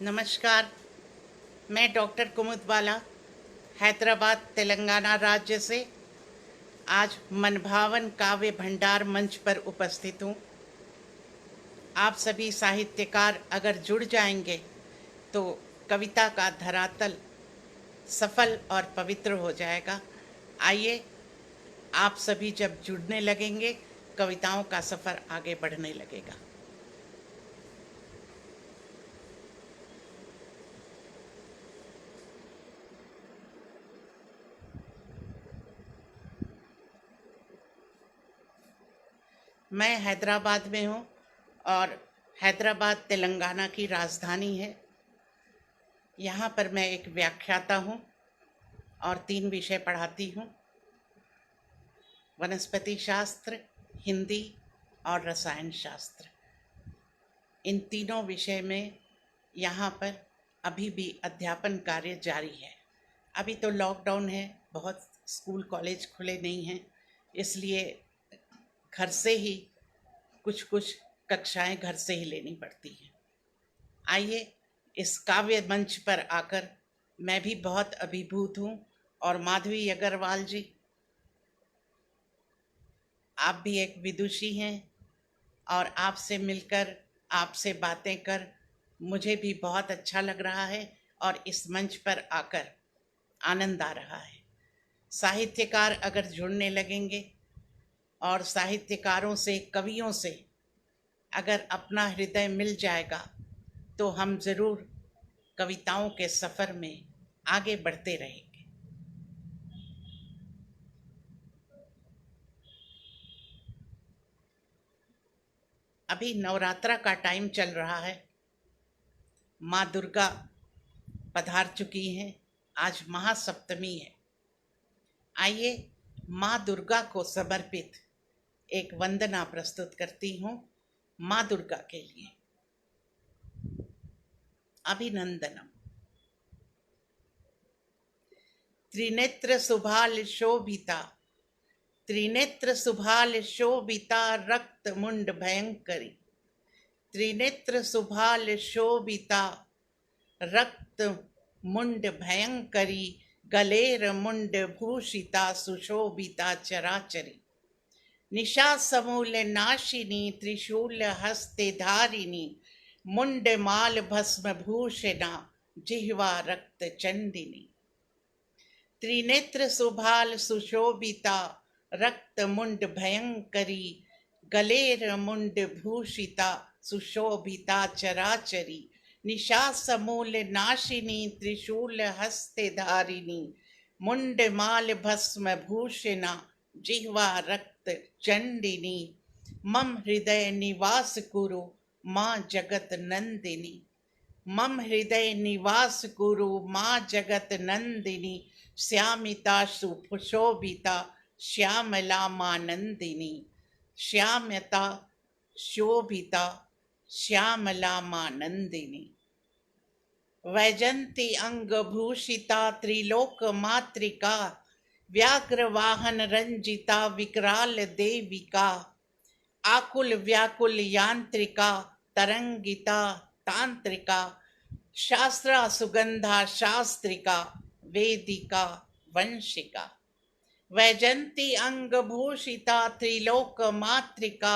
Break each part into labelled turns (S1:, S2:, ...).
S1: नमस्कार। मैं डॉक्टर कुमुद बाला हैदराबाद तेलंगाना राज्य से आज मनभावन काव्य भंडार मंच पर उपस्थित हूँ। आप सभी साहित्यकार अगर जुड़ जाएंगे तो कविता का धरातल सफल और पवित्र हो जाएगा। आइए, आप सभी जब जुड़ने लगेंगे कविताओं का सफ़र आगे बढ़ने लगेगा। मैं हैदराबाद में हूँ और हैदराबाद तेलंगाना की राजधानी है। यहाँ पर मैं एक व्याख्याता हूँ और 3 विषय पढ़ाती हूँ: वनस्पति शास्त्र, हिंदी और रसायन शास्त्र। इन तीनों विषय में यहाँ पर अभी भी अध्यापन कार्य जारी है। अभी तो लॉकडाउन है, बहुत स्कूल कॉलेज खुले नहीं हैं, इसलिए घर से ही कुछ कक्षाएं घर से ही लेनी पड़ती हैं। आइए, इस काव्य मंच पर आकर मैं भी बहुत अभिभूत हूँ और माधवी अग्रवाल जी, आप भी एक विदुषी हैं और आपसे मिलकर, आपसे बातें कर मुझे भी बहुत अच्छा लग रहा है और इस मंच पर आकर आनंद आ रहा है। साहित्यकार अगर जुड़ने लगेंगे और साहित्यकारों से, कवियों से अगर अपना हृदय मिल जाएगा तो हम ज़रूर कविताओं के सफ़र में आगे बढ़ते रहेंगे। अभी नवरात्रा का टाइम चल रहा है। माँ दुर्गा पधार चुकी हैं। आज महासप्तमी है। आइए, माँ दुर्गा को समर्पित एक वंदना प्रस्तुत करती हूँ माँ दुर्गा के लिए। अभिनंदनम। त्रिनेत्र सुभाल शोभिता, त्रिनेत्र सुभाल शोभिता रक्त मुंड भयंकरी, त्रिनेत्र सुभाल शोभिता रक्त मुंड भयंकरी, गलेर मुंड भूषिता सुशोभिता चराचरी, निशा समूल नाशिनी त्रिशूल हस्ते धारिणी, मुंड माल भस्म भूषणा जिह्वा रक्त चंदिनी, त्रिनेत्र सुभाल सुशोभिता रक्त मुंड भयंकरी, गलेर मुंड भूषिता सुशोभिता चराचरी, निशा समूल नाशिनी त्रिशूल हस्ते धारिणी, मुंड माल भस्म भूषणा जिह्वा रक्त चंडिनी, मम हृदय निवास कुरु माँ जगत नंदिनी, मम हृदय निवास कुरु माँ जगत नंदिनी, श्यामिता सुशोभिता श्यामला मानंदिनी, श्यामता शोभिता श्यामला मानंदिनी, वैजंती अंग भूषिता त्रिलोक मातृका, व्याघ्र वाहन रंजिता विकराल देविका, आकुल व्याकुल यांत्रिका तरंगिता तांत्रिका, शास्त्रा सुगंधा शास्त्रिका वेदिका वंशिका, वैजंती अंग भूषिता त्रिलोक मातृका,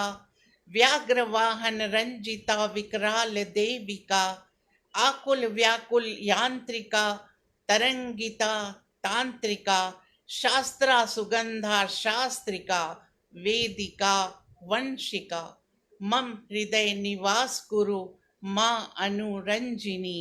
S1: व्याघ्र वाहन रंजिता विकराल देविका, आकुल व्याकुल यांत्रिका तरंगिता तांत्रिका, शास्त्रा सुगंधा शास्त्रिका वेदिका वंशिका, मम हृदय निवास कुरु माँ अनुरंजिनी,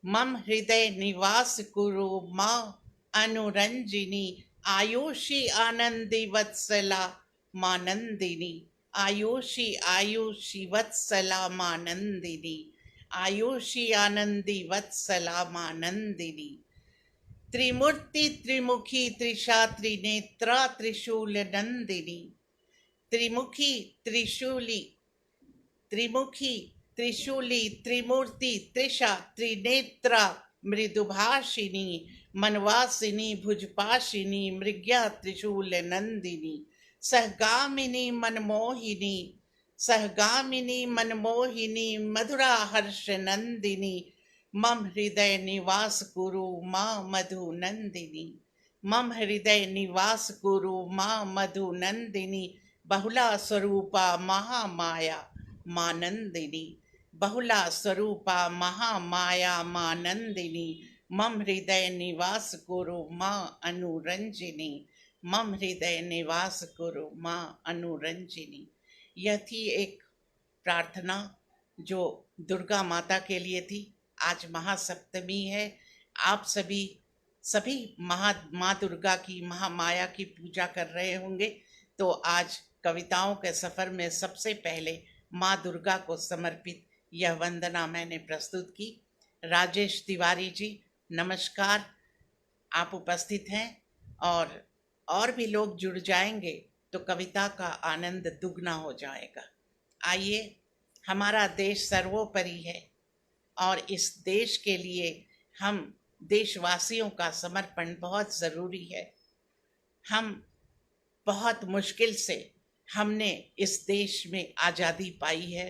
S1: मम हृदय निवास कुरु माँ अनुरंजिनी, आयुषी आनंदी वत्सला मानंदिनी, आयुषी आयुषी वत्सला मानंदिनी, आयुषी आनंदी वत्सला मानंदिनी, त्रिमूर्ति त्रिमुखी त्रिशा त्रिनेत्रा त्रिशूल नंदिनी, त्रिमुखी त्रिशूली, त्रिमुखी त्रिशूली त्रिमूर्ति त्रिशा त्रिनेत्रा मृदुभाषिनी, मनवासिनी भुजपाशिनी मृग्या त्रिशूल नंदिनी, सहगामिनी मनमोहिनी सहगामिनी मनमोहिनी मधुरा हर्ष नंदिनी मम हृदय निवास कुरु माँ मधु नंदिनी मम हृदय निवास कुरु माँ मधु नंदिनी बहुला स्वरूपा महामाया माँ नंदिनी बहुला स्वरूपा महामाया माँ नंदिनी मम हृदय निवास कुरु माँ अनुरंजिनी मम हृदय निवास कुरु माँ अनुरंजिनी। यह थी एक प्रार्थना जो दुर्गा माता के लिए थी। आज महासप्तमी है। आप सभी माँ दुर्गा की महामाया की पूजा कर रहे होंगे। तो आज कविताओं के सफर में सबसे पहले माँ दुर्गा को समर्पित यह वंदना मैंने प्रस्तुत की। राजेश तिवारी जी नमस्कार, आप उपस्थित हैं और भी लोग जुड़ जाएंगे तो कविता का आनंद दुगना हो जाएगा। आइए, हमारा देश सर्वोपरि है और इस देश के लिए हम देशवासियों का समर्पण बहुत ज़रूरी है। हम बहुत मुश्किल से हमने इस देश में आज़ादी पाई है।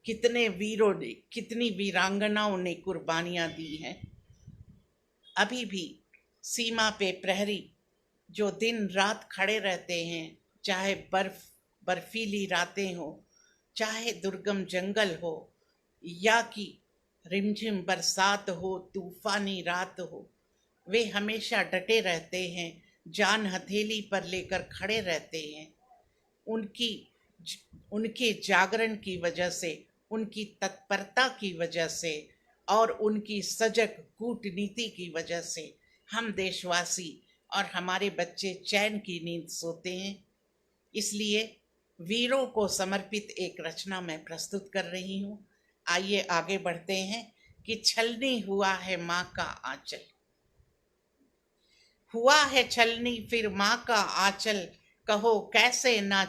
S1: कितने वीरों ने, कितनी वीरांगनाओं ने कुर्बानियाँ दी हैं। अभी भी सीमा पे प्रहरी जो दिन रात खड़े रहते हैं, चाहे बर्फीली रातें हो, चाहे दुर्गम जंगल हो, या कि रिमझिम बरसात हो, तूफानी रात हो, वे हमेशा डटे रहते हैं, जान हथेली पर लेकर खड़े रहते हैं। उनके जागरण की वजह से, उनकी तत्परता की वजह से और उनकी सजग कूटनीति की वजह से हम देशवासी और हमारे बच्चे चैन की नींद सोते हैं। इसलिए वीरों को समर्पित एक रचना मैं प्रस्तुत कर रही हूँ। आइए आगे बढ़ते हैं कि छलनी हुआ है माँ का आंचल। हुआ है छलनी फिर माँ का आंचल, कहो कैसे ना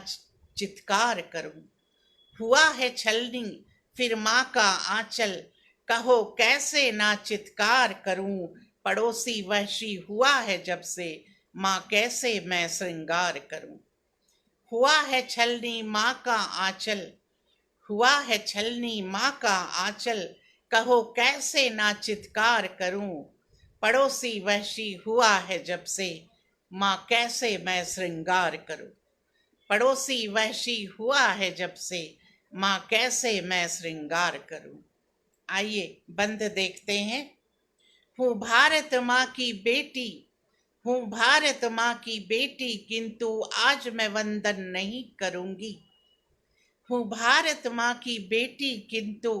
S1: चित्कार करूं। हुआ है छलनी फिर माँ का आंचल, कहो कैसे ना चित्कार करूं। पड़ोसी वहशी हुआ है जब से, माँ कैसे मैं श्रृंगार करूं। हुआ है छलनी माँ का आंचल, हुआ है छलनी माँ का आंचल, कहो कैसे ना चित्कार करूं। पड़ोसी वहशी हुआ है जब से, माँ कैसे मैं श्रृंगार करूं। पड़ोसी वहशी हुआ है जब से, माँ कैसे मैं श्रृंगार करूं। आइए बंद देखते हैं। हूँ भारत माँ की बेटी, हूँ भारत माँ की बेटी, किंतु आज मैं वंदन नहीं करूंगी। हूँ भारत माँ की बेटी, किंतु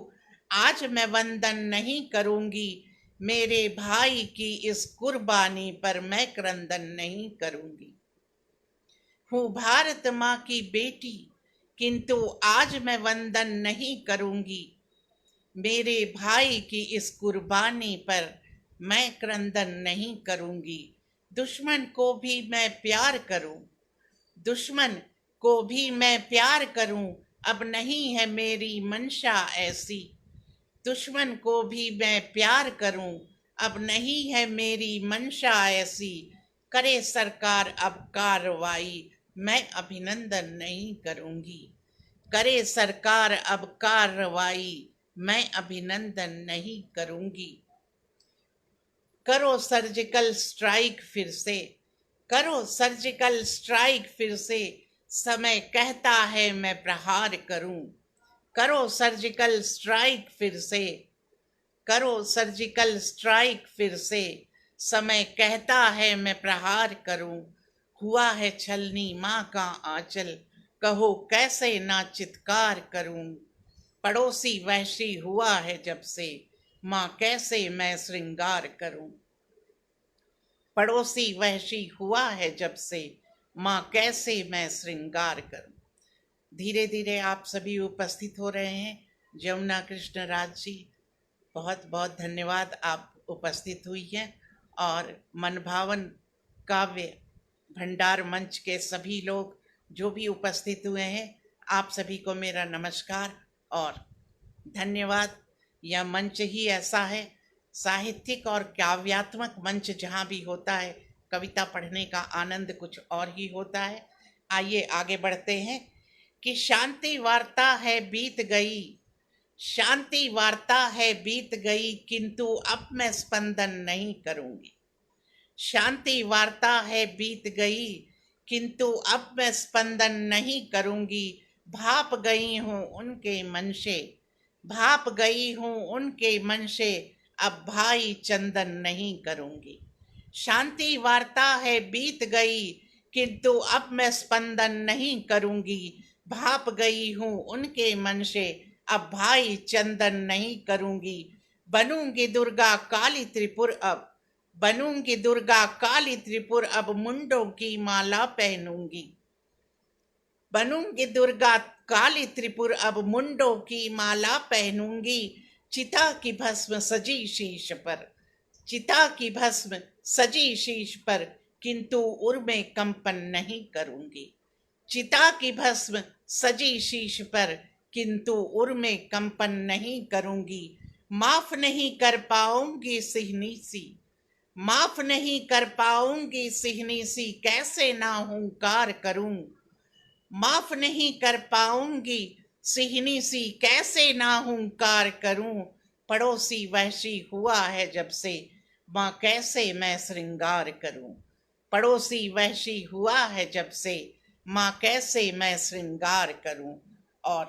S1: आज मैं वंदन नहीं करूंगी। मेरे भाई की इस कुर्बानी पर मैं क्रंदन नहीं करूंगी। हूँ भारत माँ की बेटी, किंतु आज मैं वंदन नहीं करूंगी। मेरे भाई की इस कुर्बानी पर मैं क्रंदन नहीं करूंगी। दुश्मन को भी मैं प्यार करूं, दुश्मन को भी मैं प्यार करूं, अब नहीं है मेरी मंशा ऐसी। दुश्मन को भी मैं प्यार करूं, अब नहीं है मेरी मंशा ऐसी। करे सरकार अब कार्रवाई, मैं अभिनंदन नहीं करूंगी। करे सरकार अब कार्रवाई, मैं अभिनंदन नहीं करूंगी। करो सर्जिकल स्ट्राइक फिर से, करो सर्जिकल स्ट्राइक फिर से, समय कहता है मैं प्रहार करूं। करो सर्जिकल स्ट्राइक फिर से, करो सर्जिकल स्ट्राइक फिर से, समय कहता है मैं प्रहार करूं। हुआ है छलनी माँ का आंचल, कहो कैसे ना चित्कार करूं। पड़ोसी वहशी हुआ है जब से, माँ कैसे मैं श्रृंगार करूं। पड़ोसी वहशी हुआ है जब से, माँ कैसे मैं श्रृंगार करूं। धीरे धीरे आप सभी उपस्थित हो रहे हैं। जमुना कृष्ण राज जी, बहुत बहुत धन्यवाद, आप उपस्थित हुई हैं। और मनभावन काव्य भंडार मंच के सभी लोग जो भी उपस्थित हुए हैं, आप सभी को मेरा नमस्कार और धन्यवाद। यह मंच ही ऐसा है, साहित्यिक और काव्यात्मक मंच जहाँ भी होता है, कविता पढ़ने का आनंद कुछ और ही होता है। आइए आगे बढ़ते हैं। कि शांति वार्ता है बीत गई, शांति वार्ता है बीत गई, किंतु अब मैं स्पंदन नहीं करूंगी। शांति वार्ता है बीत गई, किंतु अब मैं स्पंदन नहीं करूंगी। भाप गई हूँ उनके मन से, भाप गई हूँ उनके मन से, अब भाई चंदन नहीं करूंगी। शांति वार्ता है बीत गई, किंतु अब मैं स्पंदन नहीं करूंगी। भाप गई हूँ उनके मन से, अब भाई चंदन नहीं करूंगी। बनूंगी दुर्गा काली त्रिपुर अब, बनूंगी दुर्गा काली त्रिपुर अब, मुंडों की माला पहनूंगी। बनूंगी दुर्गा काली त्रिपुर अब, मुंडों की माला पहनूंगी। चिता की भस्म सजी शीश पर, चिता की भस्म सजी शीश पर, किंतु उर में कंपन नहीं करूंगी। चिता की भस्म सजी शीश पर, किंतु उर में कंपन नहीं करूंगी। माफ नहीं कर पाऊंगी सिहनी सी, माफ नहीं कर पाऊंगी सिहनी सी, कैसे ना हुंकार करूं। माफ नहीं कर पाऊंगी सिहनी सी, कैसे ना हुंकार करूं। पड़ोसी वहशी हुआ है जब से, माँ कैसे मैं श्रृंगार करूं। पड़ोसी वहशी हुआ है जब से, माँ कैसे मैं श्रृंगार करूं। और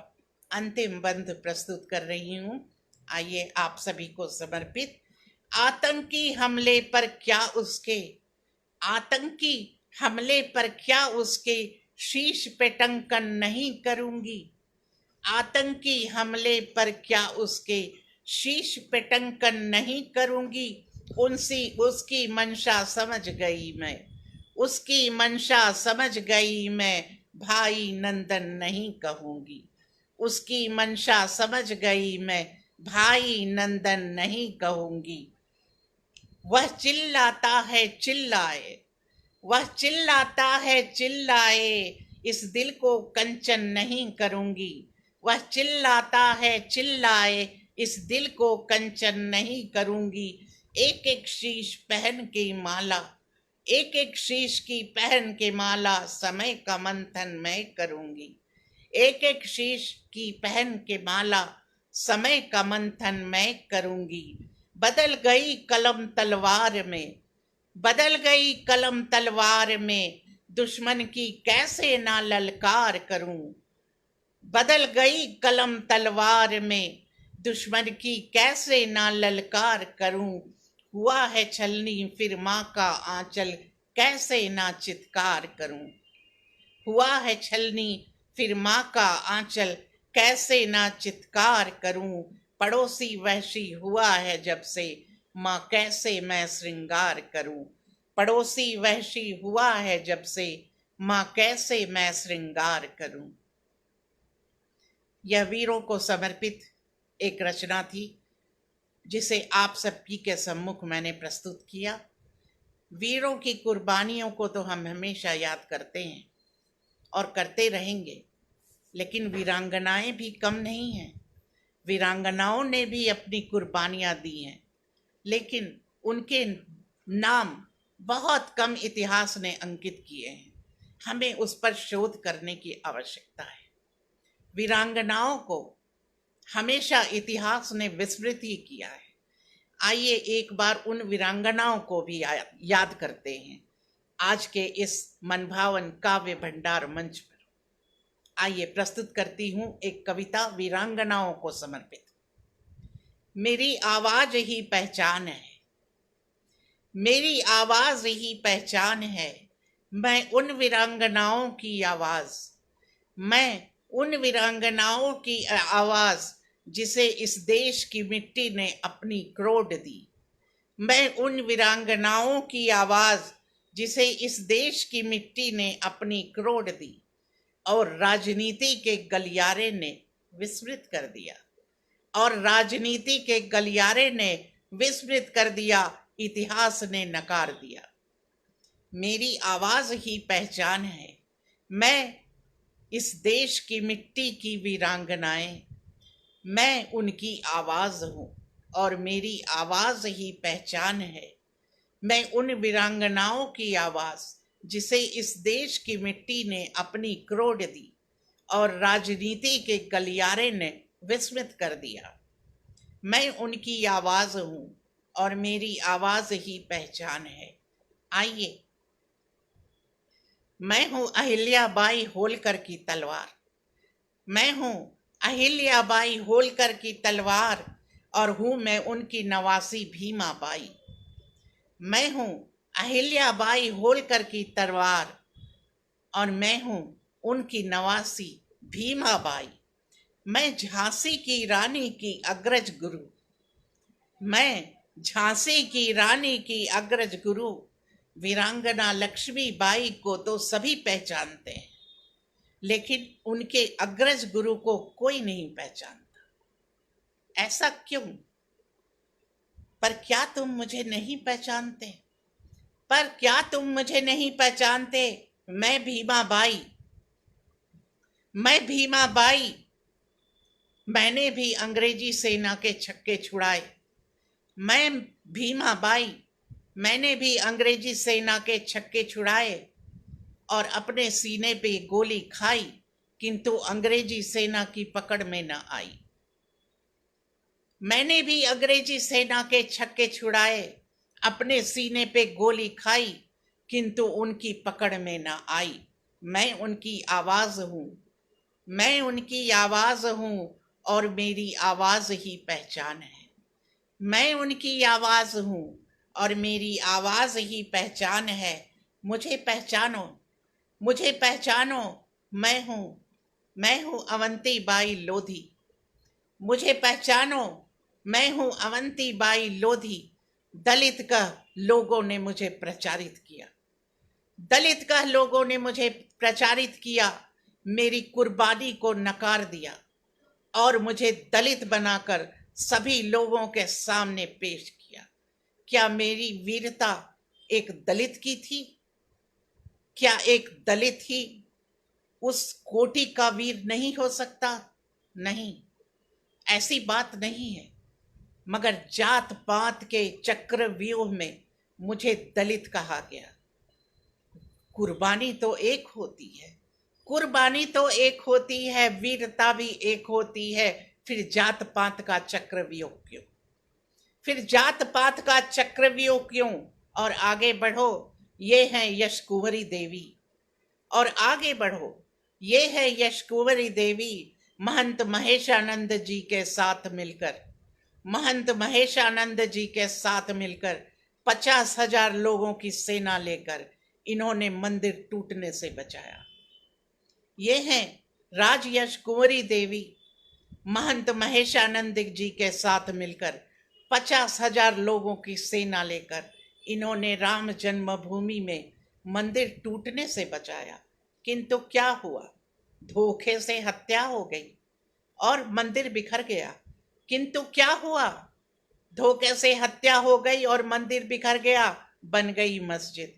S1: अंतिम बंध प्रस्तुत कर रही हूं, आइए आप सभी को समर्पित। आतंकी हमले पर क्या उसके, आतंकी हमले पर क्या उसके, शीश पे टंकन नहीं करूंगी। आतंकी हमले पर क्या उसके, शीश पे टंकन नहीं करूंगी। उनसी उसकी मंशा समझ गई मैं, उसकी मंशा समझ गई मैं, भाई नंदन नहीं कहूंगी। उसकी मंशा समझ गई मैं, भाई नंदन नहीं कहूंगी। वह चिल्लाता है चिल्लाए, वह चिल्लाता है चिल्लाए, इस दिल को कंचन नहीं करूंगी। वह चिल्लाता है चिल्लाए, इस दिल को कंचन नहीं करूंगी। एक एक शीश पहन के माला, एक एक शीश की पहन के माला, समय का मंथन मैं करूंगी। एक एक शीश की पहन के माला, समय का मंथन मैं करूंगी। बदल गई कलम तलवार में, बदल गई कलम तलवार में, दुश्मन की कैसे ना ललकार करूं। बदल गई कलम तलवार में, दुश्मन की कैसे ना ललकार करूं। हुआ है छलनी फिर माँ का आंचल, कैसे ना चित्कार करूं। हुआ है छलनी फिर माँ का आंचल, कैसे ना चित्कार करूं। पड़ोसी वहशी हुआ है जब से, माँ कैसे मैं श्रृंगार करूं। पड़ोसी वहशी हुआ है जब से, माँ कैसे मैं श्रृंगार करूं। यह वीरों को समर्पित एक रचना थी, जिसे आप सबकी के सम्मुख मैंने प्रस्तुत किया। वीरों की कुर्बानियों को तो हम हमेशा याद करते हैं और करते रहेंगे, लेकिन वीरांगनाएं भी कम नहीं हैं। वीरांगनाओं ने भी अपनी कुर्बानियां दी हैं, लेकिन उनके नाम बहुत कम इतिहास ने अंकित किए हैं। हमें उस पर शोध करने की आवश्यकता है। वीरांगनाओं को हमेशा इतिहास ने विस्मृत ही किया है। आइए एक बार उन वीरांगनाओं को भी याद करते हैं आज के इस मनभावन काव्य भंडार मंच पर। आइए प्रस्तुत करती हूँ एक कविता वीरांगनाओं को समर्पित। मेरी आवाज ही पहचान है, मेरी आवाज ही पहचान है, मैं उन वीरांगनाओं की आवाज, मैं उन वीरांगनाओं की आवाज जिसे इस देश की मिट्टी ने अपनी क्रोध दी। मैं उन वीरांगनाओं की आवाज जिसे इस देश की मिट्टी ने अपनी क्रोध दी, और राजनीति के गलियारे ने विस्मृत कर दिया, और राजनीति के गलियारे ने विस्मृत कर दिया, इतिहास ने नकार दिया। मेरी आवाज ही पहचान है, मैं इस देश की मिट्टी की वीरांगनाएं, मैं उनकी आवाज हूँ और मेरी आवाज ही पहचान है। मैं उन वीरांगनाओं की आवाज जिसे इस देश की मिट्टी ने अपनी क्रोध दी, और राजनीति के गलियारे ने विस्मित कर दिया। मैं उनकी आवाज हूं और मेरी आवाज ही पहचान है। आइए, मैं हूं अहिल्याबाई होलकर की तलवार। मैं हूं अहिल्याबाई होलकर की तलवार और हूं मैं उनकी नवासी भीमा बाई। मैं हूं अहिल्याबाई होलकर की तलवार और मैं हूं उनकी नवासी भीमा बाई। मैं झांसी की रानी की अग्रज गुरु। मैं झांसी की रानी की अग्रज गुरु। वीरांगना लक्ष्मीबाई को तो सभी पहचानते हैं, लेकिन उनके अग्रज गुरु को कोई नहीं पहचानता। ऐसा क्यों? पर क्या तुम मुझे नहीं पहचानते? पर क्या तुम मुझे नहीं पहचानते? मैं भीमा बाई, मैं भीमा बाई। मैंने भी अंग्रेजी सेना के छक्के छुड़ाए। मैं भीमा बाई, मैंने भी अंग्रेजी सेना के छक्के छुड़ाए और अपने सीने पे गोली खाई, किंतु अंग्रेजी सेना की पकड़ में न आई। मैंने भी अंग्रेजी सेना के छक्के छुड़ाए, अपने सीने पे गोली खाई, किंतु उनकी पकड़ में न आई। मैं उनकी आवाज हूं, मैं उनकी आवाज हूं और मेरी आवाज ही पहचान है। मैं उनकी आवाज हूं और मेरी आवाज ही पहचान है। मुझे पहचानो, मुझे पहचानो। मैं हूं अवंती बाई लोधी। मुझे पहचानो, मैं हूं अवंती बाई लोधी। दलित का लोगों ने मुझे प्रचारित किया, दलित का लोगों ने मुझे प्रचारित किया, मेरी कुर्बानी को नकार दिया और मुझे दलित बनाकर सभी लोगों के सामने पेश किया। क्या मेरी वीरता एक दलित की थी? क्या एक दलित ही उस कोटि का वीर नहीं हो सकता? नहीं, ऐसी बात नहीं है। मगर जात पात के चक्रव्यूह में मुझे दलित कहा गया। कुर्बानी तो एक होती है, कुर्बानी तो एक होती है, वीरता भी एक होती है। फिर जात पात का चक्रव्यूह क्यों? फिर जात पात का चक्रव्यूह क्यों? और आगे बढ़ो, ये है यश कुंवरी देवी। और आगे बढ़ो, ये है यश कुंवरी देवी। महंत महेशानंद जी के साथ मिलकर, महंत महेशानंद जी के साथ मिलकर 50,000 लोगों की सेना लेकर इन्होंने मंदिर टूटने से बचाया। ये हैं राजयश कुंवरी देवी। महंत महेशानंद जी के साथ मिलकर 50,000 लोगों की सेना लेकर इन्होंने राम जन्मभूमि में मंदिर टूटने से बचाया। किंतु क्या हुआ? धोखे से हत्या हो गई और मंदिर बिखर गया। किंतु क्या हुआ? धोखे से हत्या हो गई और मंदिर बिखर गया, बन गई मस्जिद।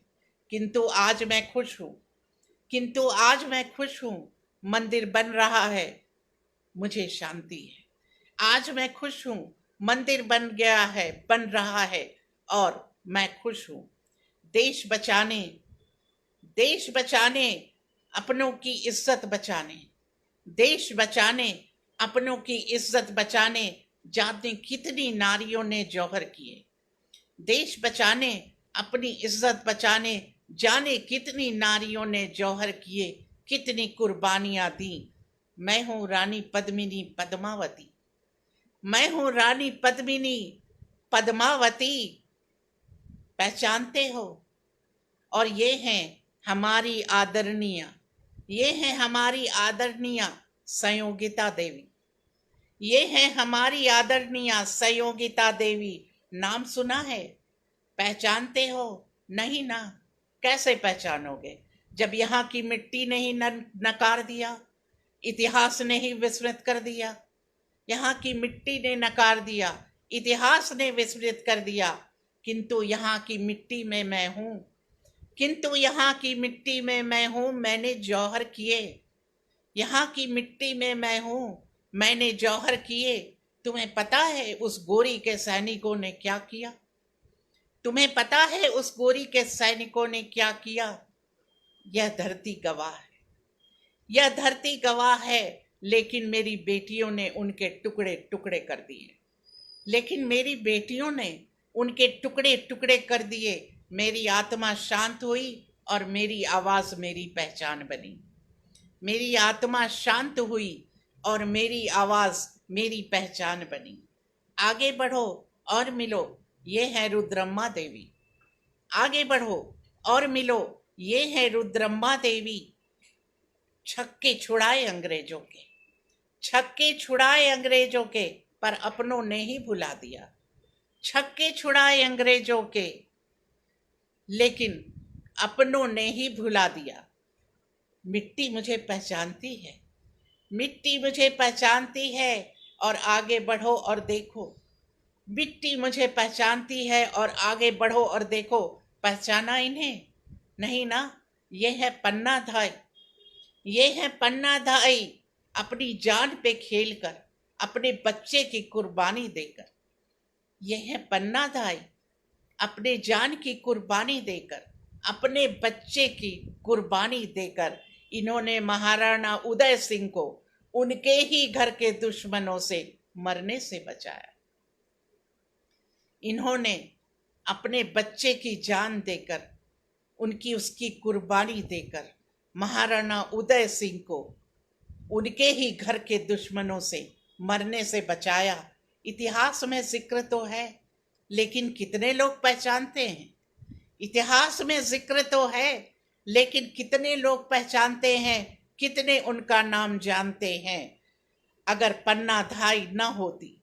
S1: किंतु आज मैं खुश हूं, किंतु आज मैं खुश हूं। मंदिर बन रहा है, मुझे शांति है। आज मैं खुश हूं, मंदिर बन गया है, बन रहा है और मैं खुश हूं। देश बचाने, देश बचाने, अपनों की इज्जत बचाने, देश बचाने, अपनों की इज्जत बचाने जाने कितनी नारियों ने जौहर किए। देश बचाने, अपनी इज्जत बचाने जाने कितनी नारियों ने जौहर किए, कितनी कुर्बानियां दी। मैं हूं रानी पद्मिनी पद्मावती, मैं हूं रानी पद्मिनी पद्मावती। पहचानते हो? और ये हैं हमारी आदरणीय, ये हैं हमारी आदरणीय संयोगिता देवी। ये हैं हमारी आदरणीय संयोगिता देवी। नाम सुना है? पहचानते हो? नहीं ना। कैसे पहचानोगे जब यहाँ की मिट्टी ने ही नकार दिया, इतिहास ने ही विस्मृत कर दिया। यहाँ की मिट्टी ने नकार दिया, इतिहास ने विस्मृत कर दिया। किंतु यहाँ की मिट्टी में मैं हूँ, किंतु यहाँ की मिट्टी में मैं हूँ। मैंने जौहर किए, यहाँ की मिट्टी में मैं हूँ, मैंने जौहर किए। तुम्हें पता है उस गोरी के सैनिकों ने क्या किया? तुम्हें पता है उस गोरी के सैनिकों ने क्या किया? यह धरती गवाह है, यह धरती गवाह है, लेकिन मेरी बेटियों ने उनके टुकड़े टुकड़े कर दिए। लेकिन मेरी बेटियों ने उनके टुकड़े टुकड़े कर दिए। मेरी आत्मा शांत हुई और मेरी आवाज मेरी पहचान बनी। मेरी आत्मा शांत हुई और मेरी आवाज मेरी पहचान बनी। आगे बढ़ो और मिलो, ये है रुद्रम्मा देवी। आगे बढ़ो और मिलो, ये है रुद्रम्मा देवी। छक्के छुड़ाए अंग्रेजों के, छक्के छुड़ाए अंग्रेजों के, पर अपनों ने ही भुला दिया। छक्के छुड़ाए अंग्रेजों के, लेकिन अपनों ने ही भुला दिया। मिट्टी मुझे पहचानती है, मिट्टी मुझे पहचानती है, और आगे बढ़ो और देखो। मिट्टी मुझे पहचानती है और आगे बढ़ो और देखो। पहचाना इन्हें? नहीं ना। ये है पन्ना धाई, ये है पन्ना धाई, अपनी जान पे खेलकर, अपने बच्चे की कुर्बानी देकर। ये है पन्ना धाई, अपने जान की कुर्बानी देकर, अपने बच्चे की कुर्बानी देकर इन्होंने महाराणा उदय सिंह को उनके ही घर के दुश्मनों से मरने से बचाया। इन्होंने अपने बच्चे की जान देकर, उनकी उसकी कुर्बानी देकर महाराणा उदय सिंह को उनके ही घर के दुश्मनों से मरने से बचाया। इतिहास में जिक्र तो है, लेकिन कितने लोग पहचानते हैं? इतिहास में जिक्र तो है, लेकिन कितने लोग पहचानते हैं? कितने उनका नाम जानते हैं? अगर पन्ना धाई न होती,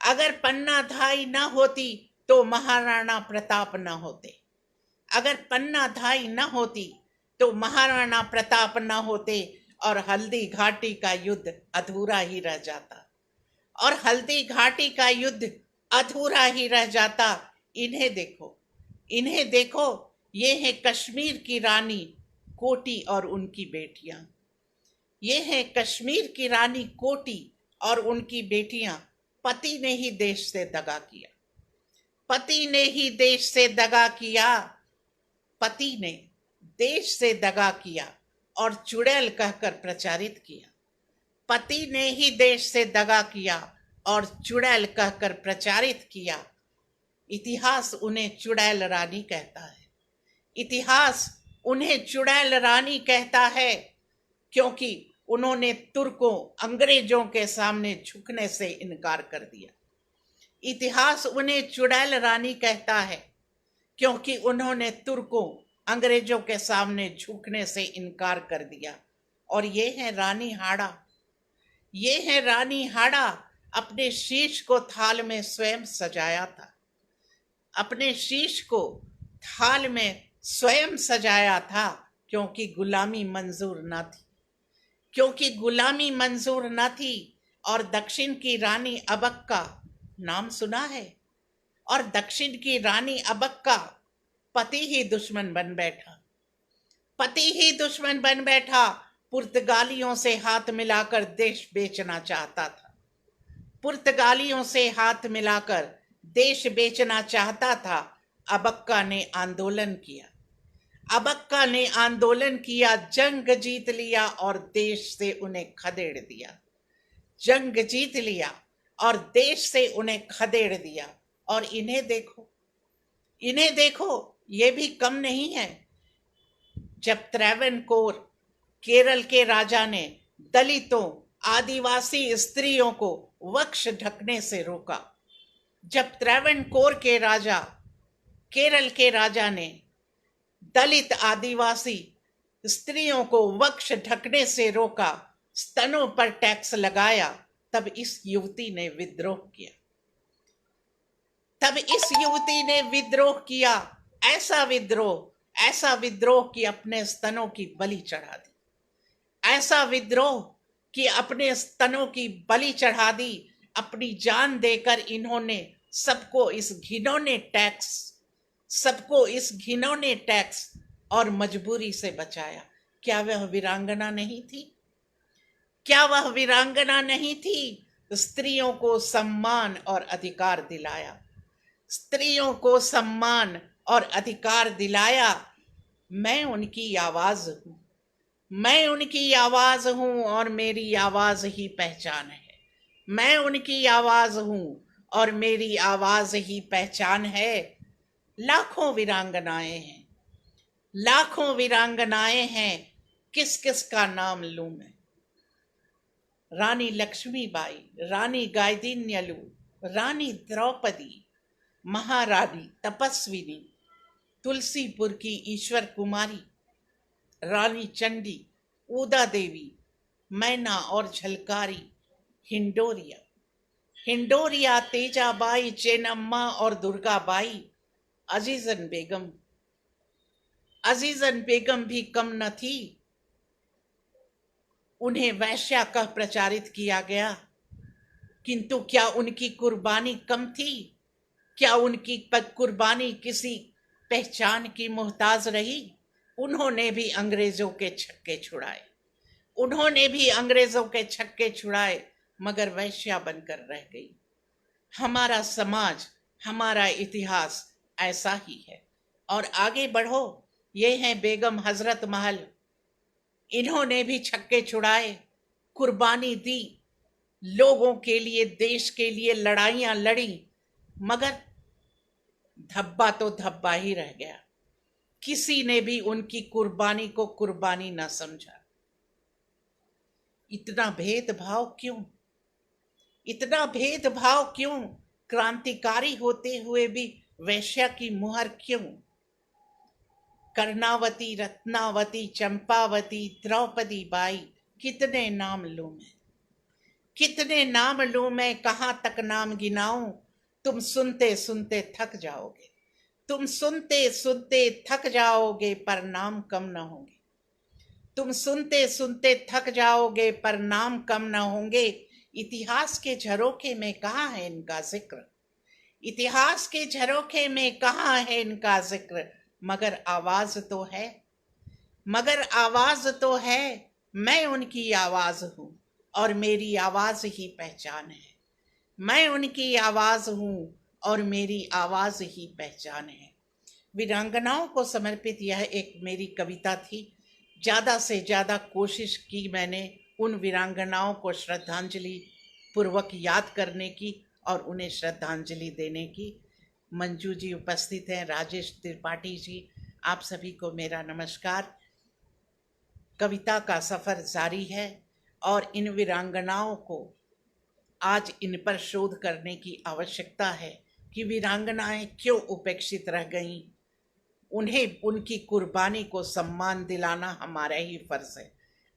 S1: अगर पन्ना धाई न होती तो महाराणा प्रताप न होते। अगर पन्ना धाई न होती तो महाराणा प्रताप न होते, और हल्दी घाटी का युद्ध अधूरा ही रह जाता, और हल्दी घाटी का युद्ध अधूरा ही रह जाता। इन्हें देखो, इन्हें देखो, ये है कश्मीर की रानी कोटी और उनकी बेटियां। ये है कश्मीर की रानी कोटी और उनकी बेटियां। पति ने ही देश से दगा किया, पति ने ही देश से दगा किया, पति ने देश से दगा किया और चुड़ैल कहकर प्रचारित किया। पति ने ही देश से दगा किया और चुड़ैल कहकर प्रचारित किया। इतिहास उन्हें चुड़ैल रानी कहता है। इतिहास उन्हें चुड़ैल रानी कहता है, क्योंकि उन्होंने तुर्कों, अंग्रेजों के सामने झुकने से इनकार कर दिया। इतिहास उन्हें चुड़ैल रानी कहता है, क्योंकि उन्होंने तुर्कों, अंग्रेजों के सामने झुकने से इनकार कर दिया। और ये है रानी हाड़ा, ये है रानी हाड़ा। अपने शीश को थाल में स्वयं सजाया था, अपने शीश को थाल में स्वयं सजाया था, क्योंकि गुलामी मंजूर न थी, क्योंकि गुलामी मंजूर न थी। और दक्षिण की रानी अबक्का नाम सुना है? और दक्षिण की रानी अबक्का पति ही दुश्मन बन बैठा, पति ही दुश्मन बन बैठा। पुर्तगालियों से हाथ मिलाकर देश बेचना चाहता था, पुर्तगालियों से हाथ मिलाकर देश बेचना चाहता था। अबक्का ने आंदोलन किया, अबक्का ने आंदोलन किया, जंग जीत लिया और देश से उन्हें खदेड़ दिया, जंग जीत लिया और देश से उन्हें खदेड़ दिया। और इन्हें देखो, इन्हें देखो, ये भी कम नहीं है। जब त्रावणकोर केरल के राजा ने दलितों, आदिवासी स्त्रियों को वक्ष ढकने से रोका, जब त्रावणकोर के राजा, केरल के राजा ने दलित, आदिवासी स्त्रियों को वक्ष ढकने से रोका, स्तनों पर टैक्स लगाया, तब इस युवती ने विद्रोह किया, तब इस युवती ने विद्रोह किया। ऐसा विद्रोह कि अपने स्तनों की बलि चढ़ा दी, ऐसा विद्रोह कि अपने स्तनों की बलि चढ़ा दी। अपनी जान देकर इन्होंने सबको इस घिनौने टैक्स, सबको इस घिनौने टैक्स और मजबूरी से बचाया। क्या वह वीरांगना नहीं थी? क्या वह वीरांगना नहीं थी? स्त्रियों को सम्मान और अधिकार दिलाया, स्त्रियों को सम्मान और अधिकार दिलाया। मैं उनकी आवाज हूं, मैं उनकी आवाज हूं और मेरी आवाज ही पहचान है। मैं उनकी आवाज हूं और मेरी आवाज ही पहचान है। लाखों वीरांगनाएं हैं, लाखों वीरांगनाएं हैं, किस किस का नाम लूं मैं। रानी लक्ष्मीबाई, रानी गाइदिन्यलु, रानी द्रौपदी, महारानी तपस्विनी, तुलसीपुर की ईश्वर कुमारी, रानी चंडी, ऊदा देवी, मैना और झलकारी, हिंडोरिया, हिंडोरिया, तेजाबाई, चेन्नम्मा और दुर्गाबाई, अजीजन बेगम। अजीजन बेगम भी कम न थी, उन्हें वैश्या कह प्रचारित किया गया, किंतु क्या उनकी कुर्बानी कम थी? क्या उनकी कुर्बानी किसी पहचान की मोहताज रही? उन्होंने भी अंग्रेजों के छक्के छुड़ाए, उन्होंने भी अंग्रेजों के छक्के छुड़ाए, मगर वैश्या बनकर रह गई। हमारा समाज, हमारा इतिहास ऐसा ही है। और आगे बढ़ो, ये हैं बेगम हजरत महल। इन्होंने भी छक्के छुड़ाए, कुर्बानी दी, लोगों के लिए, देश के लिए लड़ाइयां लड़ी, मगर धब्बा तो धब्बा ही रह गया। किसी ने भी उनकी कुर्बानी को कुर्बानी ना समझा। इतना भेदभाव क्यों? इतना भेदभाव क्यों? क्रांतिकारी होते हुए भी वैश्या की मुहर क्यों? कर्णावती, रत्नावती, चंपावती, द्रौपदी बाई, कितने नाम लूं मैं, कितने नाम लूं मैं, कहां तक नाम गिनाऊं? तुम सुनते सुनते थक जाओगे, तुम सुनते सुनते थक जाओगे, पर नाम कम न होंगे। तुम सुनते सुनते थक जाओगे, पर नाम कम न होंगे। इतिहास के झरोखे में कहाँ है इनका जिक्र? इतिहास के झरोखे में कहाँ है इनका जिक्र? मगर आवाज तो है, मगर आवाज तो है। मैं उनकी आवाज हूं और मेरी आवाज ही पहचान है। मैं उनकी आवाज हूं और मेरी आवाज ही पहचान है। वीरांगनाओं को समर्पित यह एक मेरी कविता थी। ज़्यादा से ज़्यादा कोशिश की मैंने उन वीरांगनाओं को श्रद्धांजलि पूर्वक याद करने की और उन्हें श्रद्धांजलि देने की। मंजू जी उपस्थित हैं, राजेश त्रिपाठी जी, आप सभी को मेरा नमस्कार। कविता का सफ़र जारी है और इन वीरांगनाओं को आज इन पर शोध करने की आवश्यकता है कि वीरांगनाएं क्यों उपेक्षित रह गईं। उन्हें उनकी कुर्बानी को सम्मान दिलाना हमारा ही फर्ज है।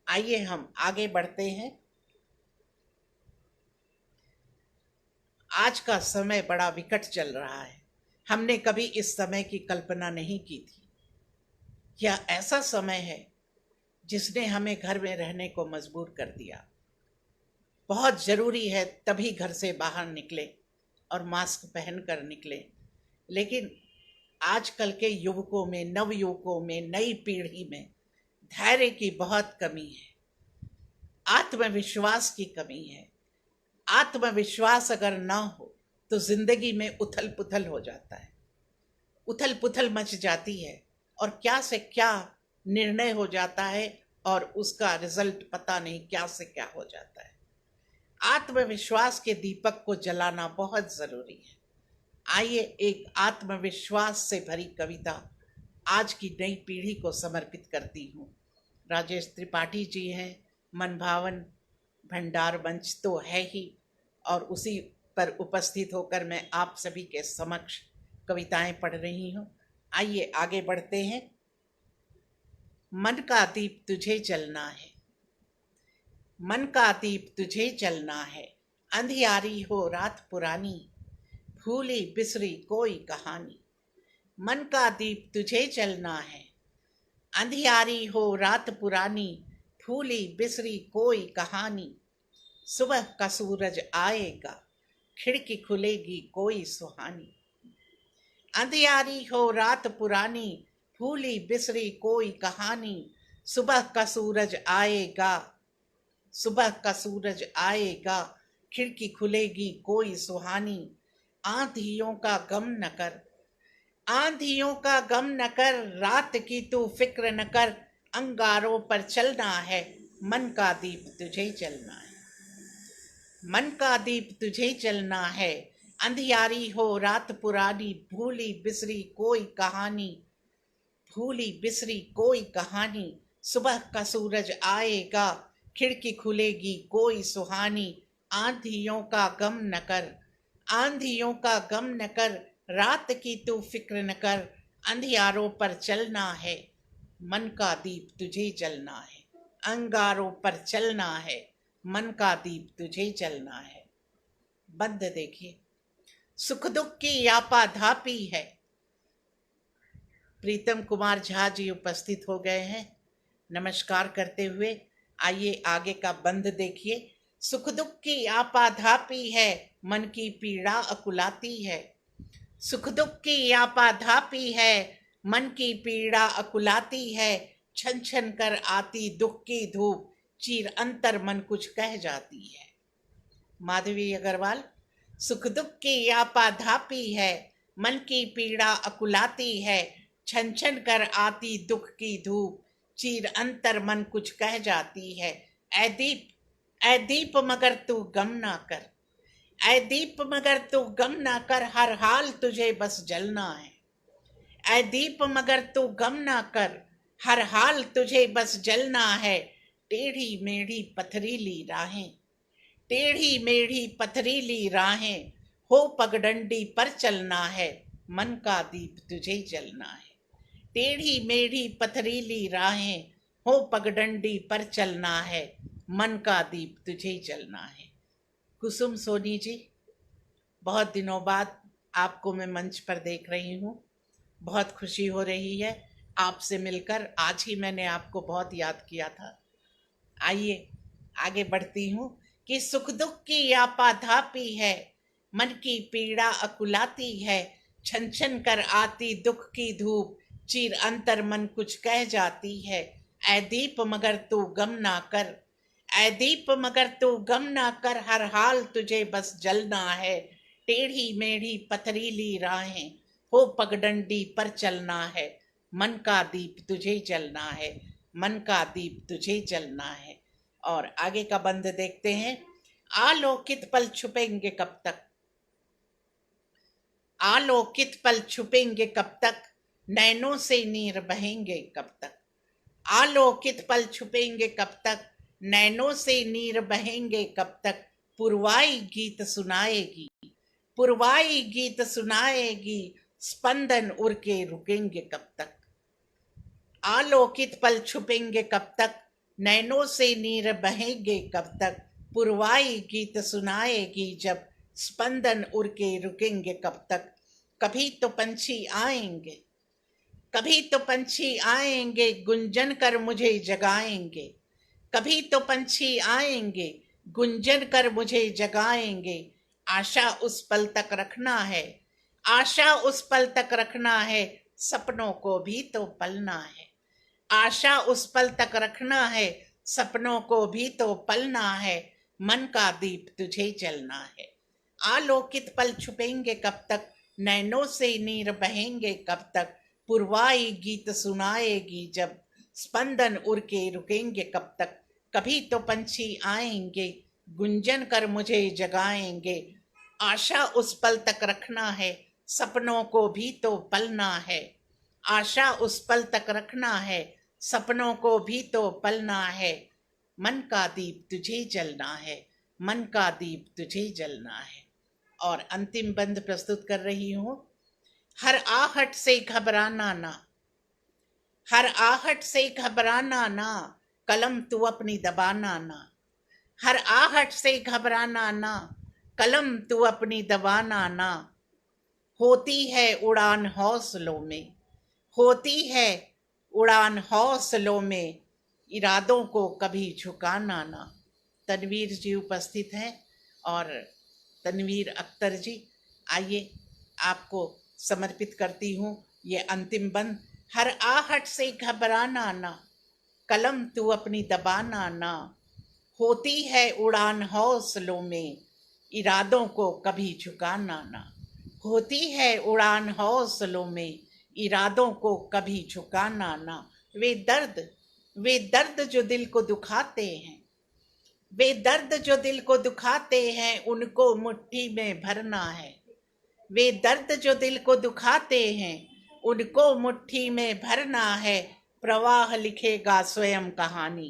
S1: आइए हम आगे बढ़ते हैं। आज का समय बड़ा विकट चल रहा है। हमने कभी इस समय की कल्पना नहीं की थी। यह ऐसा समय है जिसने हमें घर में रहने को मजबूर कर दिया। बहुत जरूरी है तभी घर से बाहर निकले और मास्क पहनकर निकले। लेकिन आजकल के युवकों में, नव युवकों में, नई पीढ़ी में धैर्य की बहुत कमी है, आत्मविश्वास की कमी है। आत्मविश्वास अगर ना हो तो जिंदगी में उथल पुथल हो जाता है, उथल पुथल मच जाती है और क्या से क्या निर्णय हो जाता है और उसका रिजल्ट पता नहीं क्या से क्या हो जाता है। आत्मविश्वास के दीपक को जलाना बहुत जरूरी है। आइए एक आत्मविश्वास से भरी कविता आज की नई पीढ़ी को समर्पित करती हूँ। राजेश त्रिपाठी जी हैं, मनभावन भंडार मंच तो है ही, और उसी पर उपस्थित होकर मैं आप सभी के समक्ष कविताएं पढ़ रही हूँ। आइए आगे बढ़ते हैं। मन का दीप तुझे जलना है, मन का दीप तुझे जलना है, अंधियारी हो रात पुरानी, भूली बिसरी कोई कहानी। मन का दीप तुझे जलना है, अंधियारी हो रात पुरानी, भूली बिसरी कोई कहानी। सुबह का सूरज आएगा, खिड़की खुलेगी कोई सुहानी। अंधियारी हो रात पुरानी, भूली बिसरी कोई कहानी। सुबह का सूरज आएगा, सुबह का सूरज आएगा, खिड़की खुलेगी कोई सुहानी। आंधियों का गम न कर, आंधियों का गम न कर, रात की तू फिक्र न कर, अंगारों पर चलना है, मन का दीप तुझे जलना है। मन का दीप तुझे जलना है, अंधियारी हो रात पुरानी, भूली बिसरी कोई कहानी, भूली बिसरी कोई कहानी। सुबह का सूरज आएगा, खिड़की खुलेगी कोई सुहानी। आंधियों का गम न कर, आंधियों का गम न कर, रात की तू फिक्र न कर, अंधियारों पर चलना है, मन का दीप तुझे जलना है। अंगारों पर चलना है, मन का दीप तुझे जलना है। बंद देखिए, सुख दुख की आपाधापी है। प्रीतम कुमार झा जी उपस्थित हो गए हैं। नमस्कार करते हुए आइए आगे का बंद देखिए। सुख दुख की आपाधापी है, मन की पीड़ा अकुलाती है। सुख दुख की आपाधापी है, मन की पीड़ा अकुलाती है। छन छन कर आती दुख की धूप, चीर अंतर मन कुछ कह जाती है। माधवी अग्रवाल। सुख दुख की आपाधापी है, मन की पीड़ा अकुलाती है। छन छन कर आती दुख की धूप, चीर अंतर मन कुछ कह जाती है। ऐ दीप, ऐ दीप मगर तू गम ना कर, ऐ दीप मगर तू गम ना कर, हर हाल तुझे बस जलना है। ऐ दीप मगर तू गम ना कर, हर हाल तुझे बस जलना है। टेढ़ी मेढ़ी पथरीली राहें, टेढ़ी मेढ़ी पथरीली राहें, हो पगडंडी पर चलना है, मन का दीप तुझे जलना है। टेढ़ी मेढ़ी पथरीली राहें, हो पगडंडी पर चलना है, मन का दीप तुझे जलना है। कुसुम सोनी जी, बहुत दिनों बाद आपको मैं मंच पर देख रही हूँ। बहुत खुशी हो रही है आपसे मिलकर। आज ही मैंने आपको बहुत याद किया था। आइए आगे बढ़ती हूँ कि सुख दुख की आपाधापी है, मन की पीड़ा अकुलाती है। छन छन कर आती दुख की धूप, चीर अंतर मन कुछ कह जाती है। ऐ दीप मगर तू गम ना कर, ऐ दीप मगर तू गम ना कर, हर हाल तुझे बस जलना है। टेढ़ी मेढ़ी पथरीली राहें, हो पगडंडी पर चलना है, मन का दीप तुझे जलना है, मन का दीप तुझे जलना है। और आगे का बंद देखते हैं। आलोकित पल छुपेंगे कब तक, आलोकित पल छुपेंगे कब तक, नैनों से नीर बहेंगे कब तक। आलोकित पल छुपेंगे कब तक, नैनों से नीर बहेंगे कब तक। पुरवाई गीत सुनाएगी, पुरवाई गीत सुनाएगी, स्पंदन उड़ के रुकेंगे कब तक। आलोकित पल छुपेंगे कब तक, नैनों से नीर बहेंगे कब तक। पुरवाई गीत सुनाएगी जब, स्पंदन उड़ के रुकेंगे कब तक। कभी तो पंछी आएंगे, कभी तो पंछी आएंगे, गुंजन कर मुझे जगाएंगे। कभी तो पंछी आएंगे, गुंजन कर मुझे जगाएंगे। आशा उस पल तक रखना है, आशा उस पल तक रखना है, सपनों को भी तो पलना है। आशा उस पल तक रखना है, सपनों को भी तो पलना है, मन का दीप तुझे जलना है। आलोकित पल छुपेंगे कब तक, नैनों से नीर बहेंगे कब तक। पुरवाई गीत सुनाएगी जब, स्पंदन उड़ के रुकेंगे कब तक। कभी तो पंछी आएंगे, गुंजन कर मुझे जगाएंगे। आशा उस पल तक रखना है, सपनों को भी तो पलना है। आशा उस पल तक रखना है, सपनों को भी तो पलना है, मन का दीप तुझे जलना है, मन का दीप तुझे जलना है। और अंतिम बंद प्रस्तुत कर रही हूँ। हर आहट से घबराना ना, हर आहट से घबराना ना, कलम तू अपनी दबाना ना। हर आहट से घबराना ना, कलम तू अपनी दबाना ना। होती है उड़ान हौसलों में, होती है उड़ान हौसलों में, इरादों को कभी झुकाना ना। तनवीर जी उपस्थित हैं और तनवीर अख्तर जी, आइए आपको समर्पित करती हूँ ये अंतिम बंद। हर आहट से घबराना ना, कलम तू अपनी दबाना ना। होती है उड़ान हौसलों में, इरादों को कभी झुकाना ना। होती है उड़ान हौसलों में, इरादों को कभी झुकाना ना। वे दर्द, वे दर्द जो दिल को दुखाते हैं, वे दर्द जो दिल को दुखाते हैं, उनको मुट्ठी में भरना है। वे दर्द जो दिल को दुखाते हैं, उनको मुट्ठी में भरना है। प्रवाह लिखेगा स्वयं कहानी,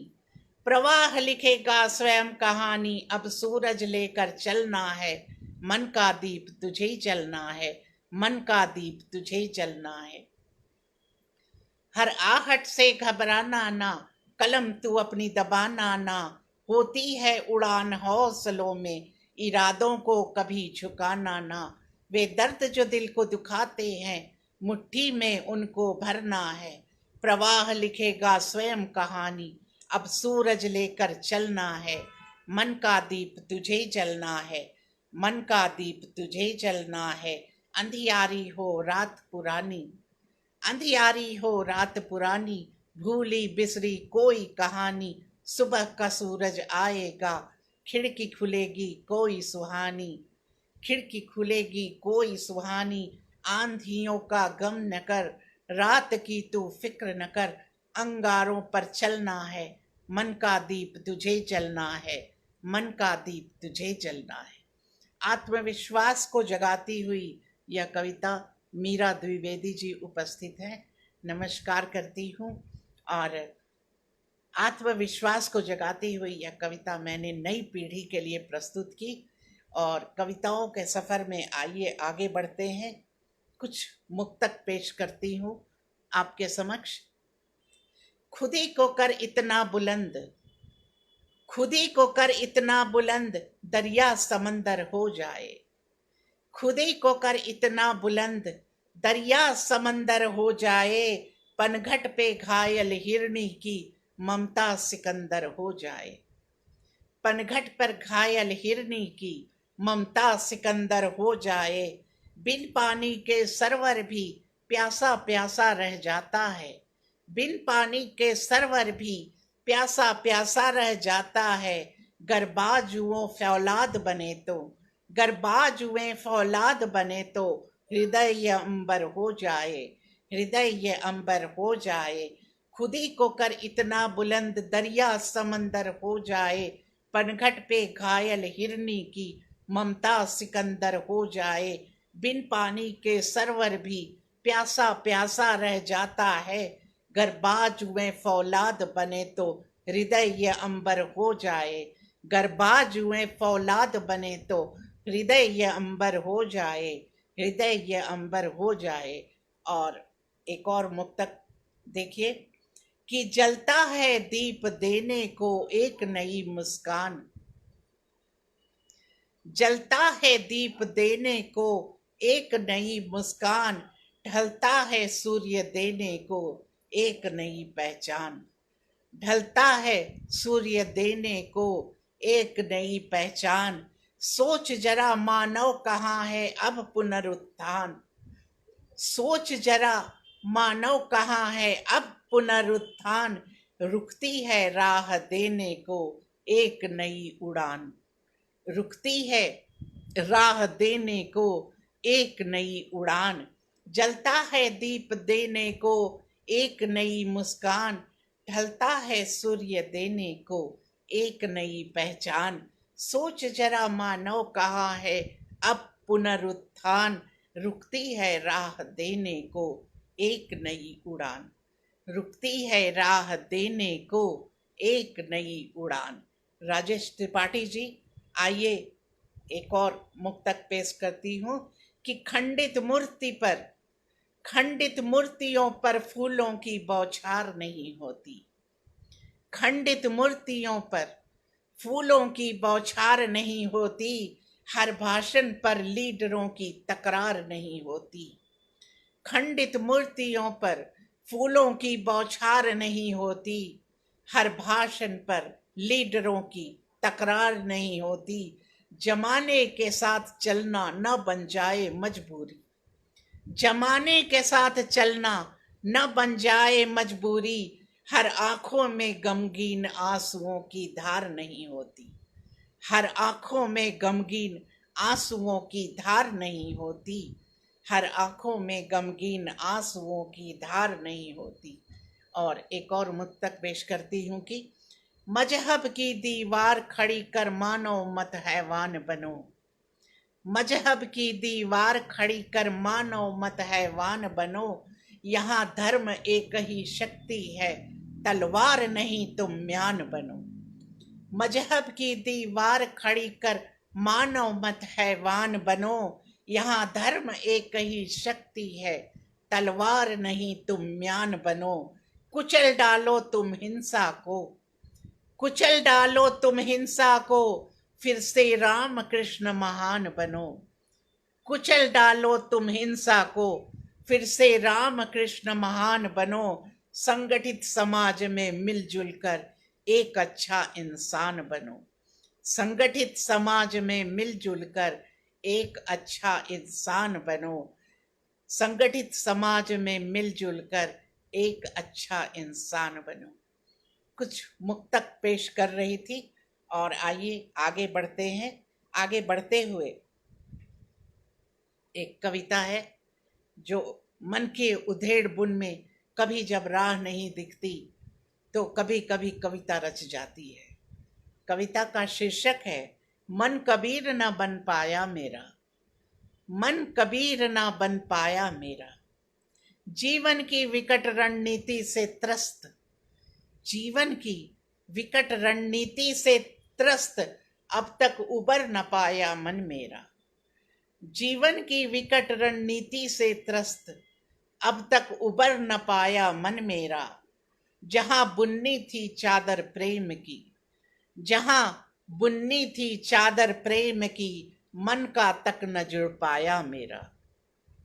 S1: प्रवाह लिखेगा स्वयं कहानी। अब सूरज लेकर चलना है, मन का दीप तुझे ही जलना है, मन का दीप तुझे ही जलना है। हर आहट से घबराना ना, कलम तू अपनी दबाना ना। होती है उड़ान हौसलों में, इरादों को कभी झुकाना ना। वे दर्द जो दिल को दुखाते हैं, मुट्ठी में उनको भरना है। प्रवाह लिखेगा स्वयं कहानी, अब सूरज लेकर चलना है। मन का दीप तुझे जलना है, मन का दीप तुझे जलना है। अंधियारी हो रात पुरानी, अंधियारी हो रात पुरानी, भूली बिसरी कोई कहानी। सुबह का सूरज आएगा, खिड़की खुलेगी कोई सुहानी, खिड़की खुलेगी कोई सुहानी। आंधियों का गम न कर, रात की तू फिक्र न कर। अंगारों पर चलना है, मन का दीप तुझे जलना है, मन का दीप तुझे जलना है। आत्मविश्वास को जगाती हुई यह कविता मीरा द्विवेदी जी उपस्थित हैं। नमस्कार करती हूँ। और आत्मविश्वास को जगाती हुई यह कविता मैंने नई पीढ़ी के लिए प्रस्तुत की। और कविताओं के सफ़र में आइए आगे बढ़ते हैं। कुछ मुक्तक पेश करती हूँ आपके समक्ष। खुदी को कर इतना बुलंद, खुदी को कर इतना बुलंद, दरिया समंदर हो जाए। खुदी को कर इतना बुलंद, दरिया समंदर हो जाए। पनघट पे घायल हिरनी की ममता सिकंदर हो जाए। पनघट पर घायल हिरनी की ममता सिकंदर हो जाए। बिन पानी के सरवर भी प्यासा प्यासा रह जाता है, बिन पानी के सरवर भी प्यासा प्यासा रह जाता है। गर बाजुओं फौलाद बने तो, गर बाजुएं फौलाद बने तो, हृदय ये अंबर हो जाए, हृदय ये अंबर हो जाए। खुदी को कर इतना बुलंद, दरिया समंदर हो जाए। पनघट पे घायल हिरनी की ममता सिकंदर हो जाए। बिन पानी के सरवर भी प्यासा प्यासा रह जाता है। गर बाजुएं फौलाद बने तो हृदय ये अंबर हो जाए, गर बाजुएं फौलाद बने तो हृदय ये अंबर हो जाए, हृदय ये अंबर हो जाए। और एक और मुक्तक देखिए कि जलता है दीप देने को एक नई मुस्कान, जलता है दीप देने को एक नई मुस्कान। ढलता है सूर्य देने को एक नई पहचान, ढलता है सूर्य देने को एक नई पहचान। सोच जरा मानव कहाँ है अब पुनरुत्थान, सोच जरा मानव कहाँ है अब पुनरुत्थान। रुकती है राह देने को एक नई उड़ान, रुकती है राह देने को एक नई उड़ान। जलता है दीप देने को एक नई मुस्कान, ढलता है सूर्य देने को एक नई पहचान। सोच जरा मानव कहाँ है अब पुनरुत्थान, रुकती है राह देने को एक नई उड़ान, रुकती है राह देने को एक नई उड़ान। राजेश त्रिपाठी जी, आइए एक और मुक्तक पेश करती हूँ कि खंडित मूर्ति पर, खंडित मूर्तियों पर फूलों की बौछार नहीं होती, खंडित मूर्तियों पर फूलों की बौछार नहीं होती। हर भाषण पर लीडरों की तकरार नहीं होती, खंडित मूर्तियों पर फूलों की बौछार नहीं होती। हर भाषण पर लीडरों की तकरार नहीं होती। जमाने के साथ चलना न बन जाए मजबूरी, जमाने के साथ चलना न बन जाए मजबूरी। हर आंखों में गमगीन आंसुओं की धार नहीं होती, हर आंखों में गमगीन आंसुओं की धार नहीं होती, हर आंखों में गमगीन आंसुओं की धार नहीं होती। और एक और मुक्तक पेश करती हूँ कि मजहब की दीवार खड़ी कर मानो मत हैवान बनो। मजहब की दीवार खड़ी कर मानो मत हैवान बनो। यहाँ धर्म एक ही शक्ति है, तलवार नहीं तुम म्यान बनो। मजहब की दीवार खड़ी कर मानो मत हैवान बनो। यहाँ धर्म एक ही शक्ति है, तलवार नहीं तुम म्यान बनो। कुचल डालो तुम हिंसा को, कुचल डालो तुम हिंसा को, फिर से राम कृष्ण महान बनो। कुचल डालो तुम हिंसा को, फिर से राम कृष्ण महान बनो। संगठित समाज में मिलजुल कर एक अच्छा इंसान बनो। संगठित समाज में मिलजुल कर एक अच्छा इंसान बनो। संगठित समाज में मिलजुल कर एक अच्छा इंसान बनो। कुछ मुक्तक पेश कर रही थी और आइए आगे बढ़ते हैं। आगे बढ़ते हुए एक कविता है जो मन के उधेड़ बुन में कभी जब राह नहीं दिखती तो कभी कभी कविता रच जाती है। कविता का शीर्षक है मन कबीर न बन पाया मेरा। मन कबीर न बन पाया मेरा। जीवन की विकट रणनीति से त्रस्त, जीवन की विकट रणनीति से त्रस्त, अब तक उबर न पाया मन मेरा। जीवन की विकट रणनीति से त्रस्त, अब तक उबर न पाया मन मेरा। जहां बुननी थी चादर प्रेम की, जहां बुननी थी चादर प्रेम की, मन का तक न जुड़ पाया मेरा।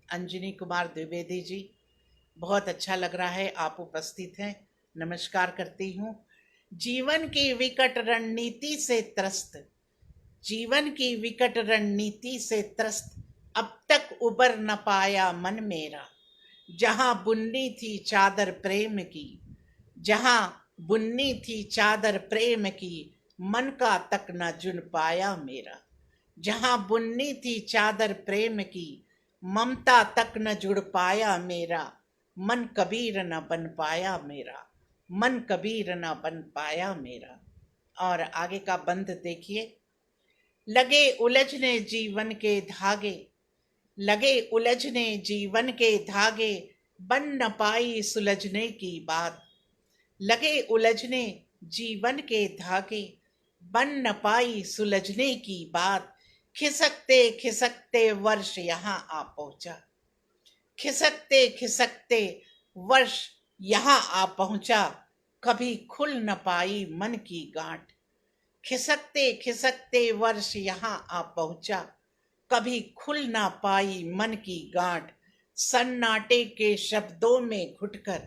S1: अंजनी कुमार द्विवेदी जी, बहुत अच्छा लग रहा है आप उपस्थित हैं, नमस्कार करती हूँ। जीवन की विकट रणनीति से त्रस्त, जीवन की विकट रणनीति से त्रस्त, अब तक उबर न पाया मन मेरा। जहां बुननी थी चादर प्रेम की, जहां बुननी थी चादर प्रेम की, मन का तक न जुड़ पाया मेरा। जहां बुननी थी चादर प्रेम की, ममता तक न जुड़ पाया मेरा। मन कबीर न बन पाया मेरा, मन कबीर न बन पाया मेरा। और आगे का बंद देखिए। लगे उलझने जीवन के धागे, लगे उलझने जीवन के धागे, बन न पाई सुलझने की बात। लगे उलझने जीवन के धागे, बन न पाई सुलझने की बात। खिसकते खिसकते वर्ष यहाँ आ पहुंचा, खिसकते खिसकते वर्ष यहाँ आ पहुंचा, कभी खुल न पाई मन की गांठ। खिसकते खिसकते वर्ष यहाँ आ पहुंचा, कभी खुल ना पाई मन की गांठ। सन्नाटे के शब्दों में घुटकर,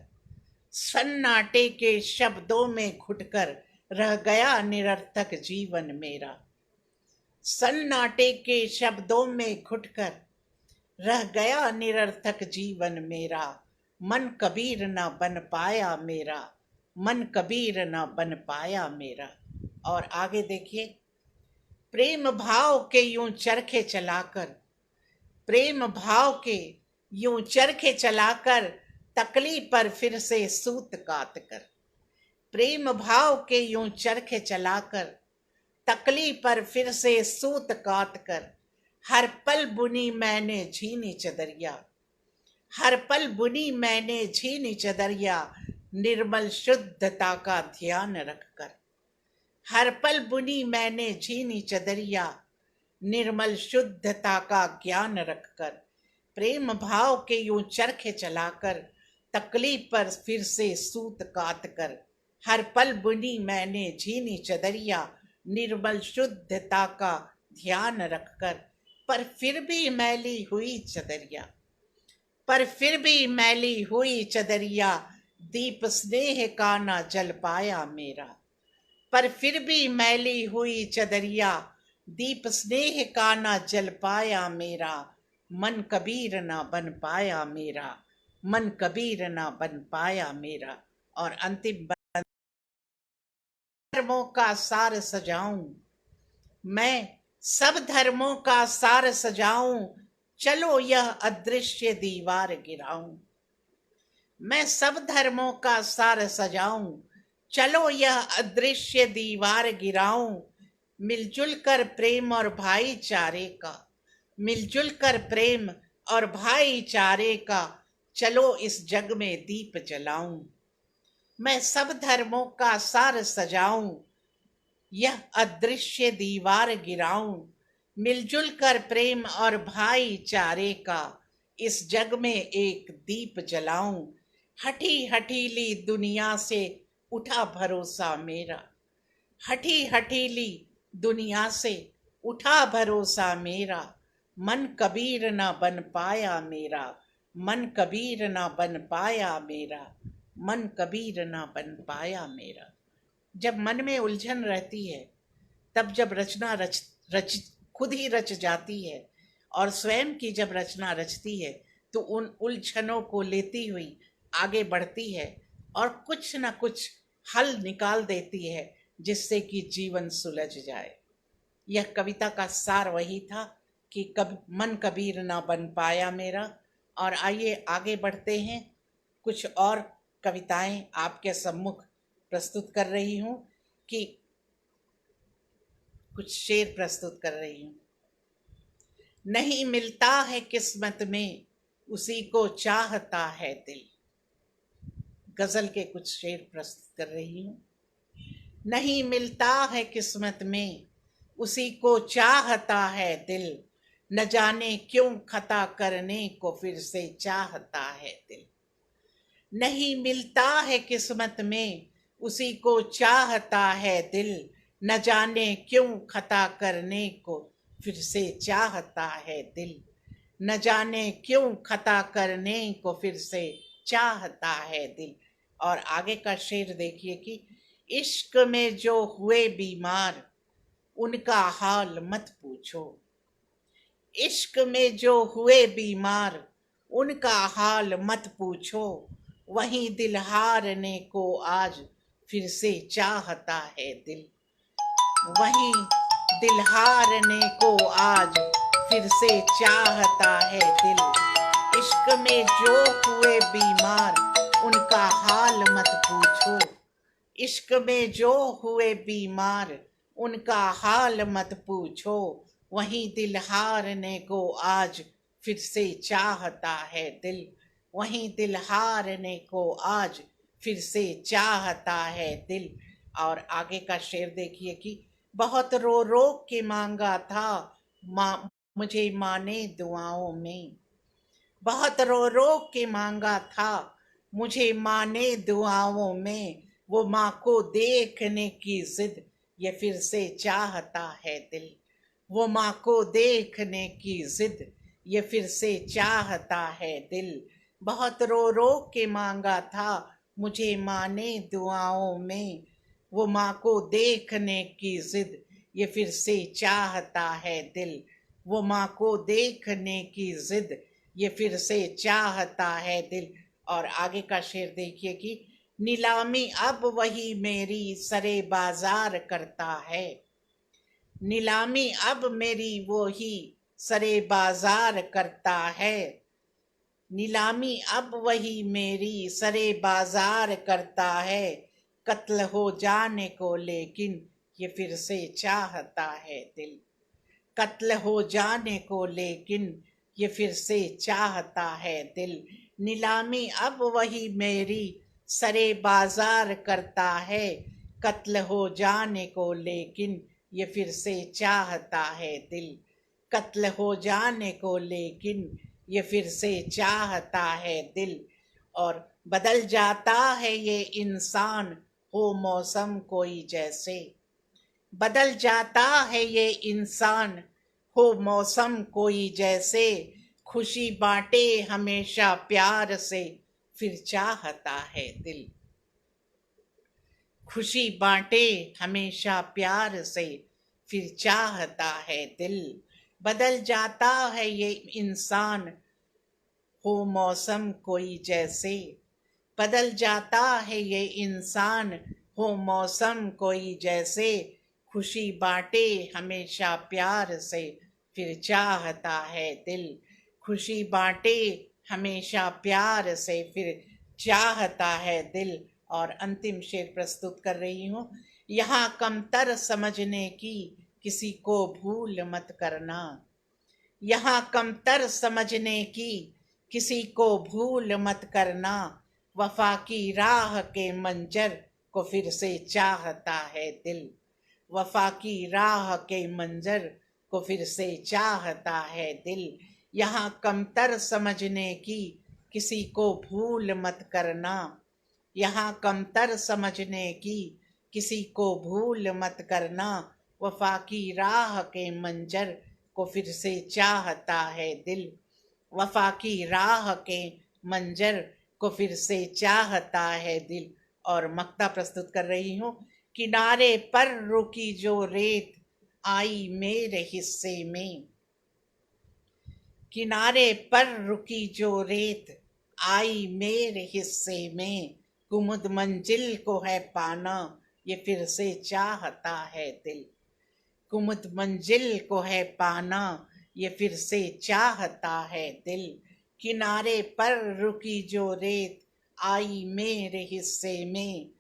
S1: सन्नाटे के शब्दों में घुटकर, रह गया निरर्थक जीवन मेरा। सन्नाटे के शब्दों में घुटकर, रह गया निरर्थक जीवन मेरा। मन कबीर न बन पाया मेरा, मन कबीर न बन पाया मेरा। और आगे देखिए। प्रेम भाव के यूं चरखे चलाकर, प्रेम भाव के यूं चरखे चलाकर, तकली पर फिर से सूत काट कर। प्रेम भाव के यूं चरखे चलाकर, तकली पर फिर से सूत काट कर, हर पल बुनी मैंने झीनी चदरिया, हर पल बुनी मैंने झीनी चदरिया, निर्मल शुद्धता का ध्यान रखकर। हर पल बुनी मैंने झीनी चदरिया, निर्मल शुद्धता का ज्ञान रखकर। प्रेम भाव के यूं चरखे चलाकर, तकलीफ पर फिर से सूत काट कर, हर पल बुनी मैंने झीनी चदरिया, निर्मल शुद्धता का ध्यान रखकर। पर फिर भी मैली हुई चदरिया, पर फिर भी मैली हुई चदरिया, दीप स्नेह का ना जल पाया मेरा। पर फिर भी मैली हुई चदरिया, दीप स्नेह का ना जल पाया मेरा। मन कबीर ना बन पाया मेरा, मन कबीर ना बन पाया मेरा। और अंतिम धर्मों का सार सजाऊं, मैं सब धर्मों का सार सजाऊं, चलो यह अदृश्य दीवार गिराऊं। मैं सब धर्मों का सार सजाऊं, चलो यह अदृश्य दीवार गिराऊं, मिलजुल कर प्रेम और भाईचारे का, मिलजुल कर प्रेम और भाईचारे का, चलो इस जग में दीप जलाऊं। मैं सब धर्मों का सार सजाऊं, यह अदृश्य दीवार गिराऊं, मिलजुल कर प्रेम और भाईचारे का, इस जग में एक दीप जलाऊं। हठी हठीली दुनिया से उठा भरोसा मेरा, हठी हठीली दुनिया से उठा भरोसा मेरा, मन कबीर न बन पाया मेरा, मन कबीर न बन पाया मेरा, मन कबीर न बन पाया मेरा। जब मन में उलझन रहती है, तब जब रचना रच खुद ही रच जाती है, और स्वयं की जब रचना रचती है तो उन उलझनों को लेती हुई आगे बढ़ती है और कुछ न कुछ हल निकाल देती है, जिससे कि जीवन सुलझ जाए। यह कविता का सार वही था कि मन कबीर ना बन पाया मेरा। और आइए आगे बढ़ते हैं, कुछ और कविताएं आपके सम्मुख प्रस्तुत कर रही हूँ, कि कुछ शेर प्रस्तुत कर रही हूँ। नहीं मिलता है किस्मत में, उसी को चाहता है दिल। गजल के कुछ शेर प्रस्तुत कर रही हूँ। नहीं मिलता है किस्मत में, उसी को चाहता है दिल, न जाने क्यों खता करने को फिर से चाहता है दिल। नहीं मिलता है किस्मत में, उसी को चाहता है दिल, न जाने क्यों खता करने को फिर से चाहता है दिल, न जाने क्यों खता करने को फिर से चाहता है दिल। और आगे का शेर देखिए कि इश्क में जो हुए बीमार, उनका हाल मत पूछो। इश्क में जो हुए बीमार, उनका हाल मत पूछो, वहीं दिल हारने को आज फिर से चाहता है दिल, वहीं दिल हारने को आज फिर से चाहता है दिल। इश्क में जो हुए बीमार, उनका हाल मत पूछो। इश्क में जो हुए बीमार, उनका हाल मत पूछो, वहीं दिल हारने को आज फिर से चाहता है दिल, वहीं दिल हारने को आज फिर से चाहता है दिल। और आगे का शेर देखिए कि बहुत रो रो के मांगा था माँ मुझे, माँ ने दुआओं में, बहुत रो रो के मांगा था मुझे माँ ने दुआओं में, वो माँ को देखने की जिद ये फिर से चाहता है दिल, वो माँ को देखने की जिद ये फिर से चाहता है दिल। बहुत रो रो के मांगा था मुझे माँ ने दुआओं में, वो माँ को देखने की जिद ये फिर से चाहता है दिल, वो माँ को देखने की जिद ये फिर से चाहता है दिल। और आगे का शेर देखिए कि नीलामी अब वही मेरी सरे बाजार करता है, नीलामी अब मेरी वो ही सरे बाजार करता है, नीलामी अब वही मेरी सरे बाजार करता है, कत्ल हो जाने को लेकिन ये फिर से चाहता है दिल, कत्ल हो जाने को लेकिन ये फिर से चाहता है दिल। नीलामी अब वही मेरी सरे बाजार करता है, कत्ल हो जाने को लेकिन ये फिर से चाहता है दिल, कत्ल हो जाने को लेकिन ये फिर से चाहता है दिल। और बदल जाता है ये इंसान हो मौसम कोई जैसे, बदल जाता है ये इंसान हो मौसम कोई जैसे, खुशी बांटे हमेशा प्यार से फिर चाहता है दिल, खुशी बांटे हमेशा प्यार से फिर चाहता है दिल। बदल जाता है ये इंसान हो मौसम कोई जैसे, बदल जाता है ये इंसान हो मौसम कोई जैसे, खुशी बांटे हमेशा प्यार से फिर चाहता है दिल, खुशी बांटे हमेशा प्यार से चाहता है दिल। और अंतिम शेर प्रस्तुत कर रही हूँ। यहाँ कमतर समझने की किसी को भूल मत करना। यहाँ कमतर समझने की किसी को भूल मत करना। वफा की राह के मंजर को फिर से चाहता है दिल। वफा की राह के मंजर को फिर से चाहता है दिल। यहाँ कमतर समझने की किसी को भूल मत करना। यहाँ कमतर समझने की किसी को भूल मत करना। वफा की राह के मंजर को फिर से चाहता है दिल। वफा की राह के मंजर को फिर से चाहता है दिल। और मक्ता प्रस्तुत कर रही हूँ। किनारे पर रुकी जो रेत आई मेरे हिस्से में। किनारे पर रुकी जो रेत आई मेरे हिस्से में। कुमुद मंजिल को है पाना ये फिर से चाहता है दिल। कुमुद मंजिल को है पाना ये फिर से चाहता है दिल। किनारे पर रुकी जो रेत आई मेरे हिस्से में।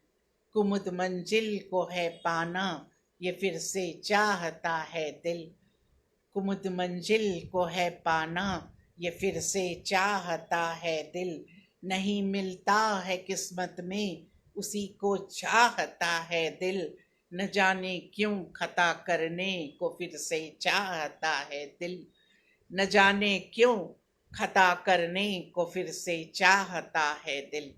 S1: कुमुद मंजिल को है पाना ये फिर से चाहता है दिल। कुमुद मंजिल को है पाना ये फिर से चाहता है दिल। नहीं मिलता है किस्मत में उसी को चाहता है दिल। न जाने क्यों खता करने को फिर से चाहता है दिल। न जाने क्यों खता करने को फिर से चाहता है दिल।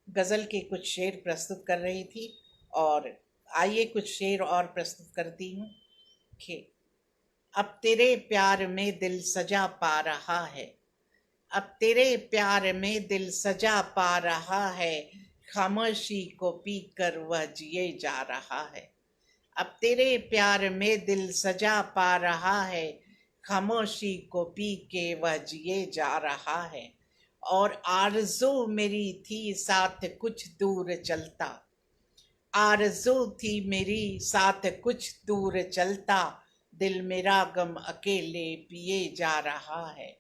S1: गज़ल के कुछ शेर प्रस्तुत कर रही थी और आइए कुछ शेर और प्रस्तुत करती हूँ। अब तेरे प्यार में दिल सजा पा रहा है। अब तेरे प्यार में दिल सजा पा रहा है। खामोशी को पी कर वह जिए जा रहा है। अब तेरे प्यार में दिल सजा पा रहा है। खामोशी को पी के वह जिए जा रहा है। और आरज़ू मेरी थी साथ कुछ दूर चलता। आरज़ू थी मेरी साथ कुछ दूर चलता। दिल मेरा गम अकेले पिए जा रहा है।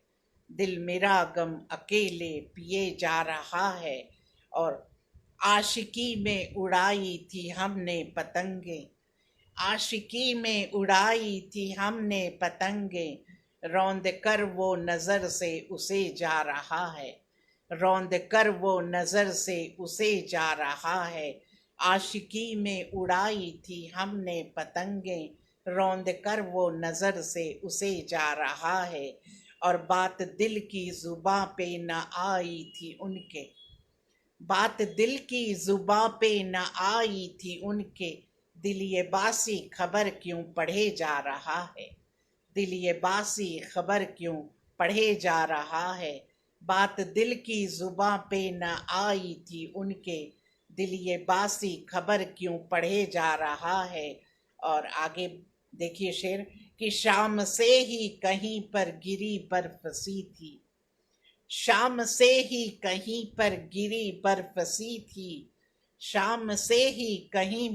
S1: दिल मेरा गम अकेले पिए जा रहा है। और आशिकी में उड़ाई थी हमने पतंगे। आशिकी में उड़ाई थी हमने पतंगे। रौंद कर वो नजर से उसे जा रहा है। रौंद कर वो नजर से उसे जा रहा है। आशिकी में उड़ाई थी हमने पतंगे। रौंद कर वो नजर से उसे जा रहा है। और बात दिल की जुबां पे न आई थी उनके। बात दिल की जुबां पे न आई थी उनके। दिल ये बासी खबर क्यों पढ़े जा रहा है। दिल ये बासी खबर क्यों पढ़े जा रहा है। बात दिल की जुबां पे न आई थी उनके। दिल ये बासी खबर क्यों पढ़े जा रहा है। और आगे देखिए शेर कि शाम से ही कहीं पर गिरी बर्फसी थी। शाम से ही कहीं पर गिरी बर्फसी थी। शाम से ही कहीं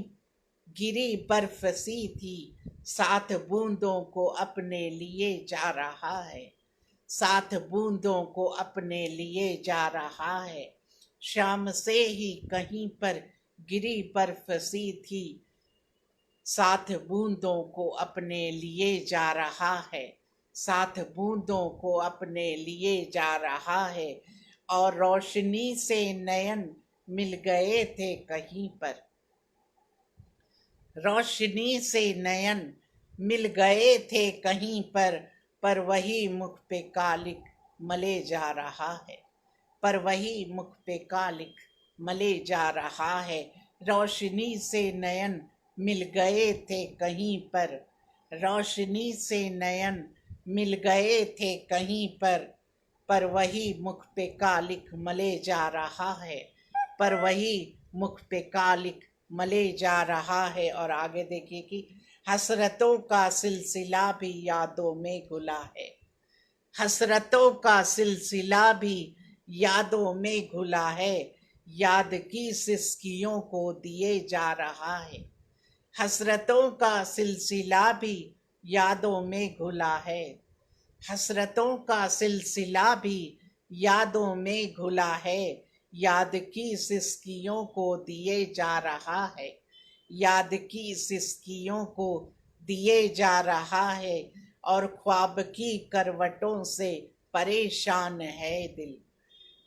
S1: गिरी बर्फसी थी। साथ बूंदों को अपने लिए जा रहा है। साथ बूंदों को अपने लिए जा रहा है। शाम से ही कहीं पर गिरी बर्फसी थी। साथ बूंदों को अपने लिए जा रहा है। साथ बूंदों को अपने लिए जा रहा है। और रोशनी से नयन मिल गए थे कहीं पर। रोशनी से नयन मिल गए थे कहीं पर वही मुख पे कालिक मले जा रहा है। पर वही मुख पे कालिक मले जा रहा है। रोशनी से नयन मिल गए थे कहीं पर। रोशनी से नयन मिल गए थे कहीं पर वही मुख पे कालिक मले जा रहा है। पर वही मुख पे कालिक मले जा रहा है। और आगे देखिए कि हसरतों का सिलसिला भी यादों में घुला है। हसरतों का सिलसिला भी यादों में घुला है। याद की सिसकियों को दिए जा रहा है। हसरतों का सिलसिला भी यादों में घुला है। हसरतों का सिलसिला भी यादों में घुला है। याद की सिसकियों को दिए जा रहा है, याद की सिसकियों को दिए जा रहा है, और ख्वाब की करवटों से परेशान है दिल,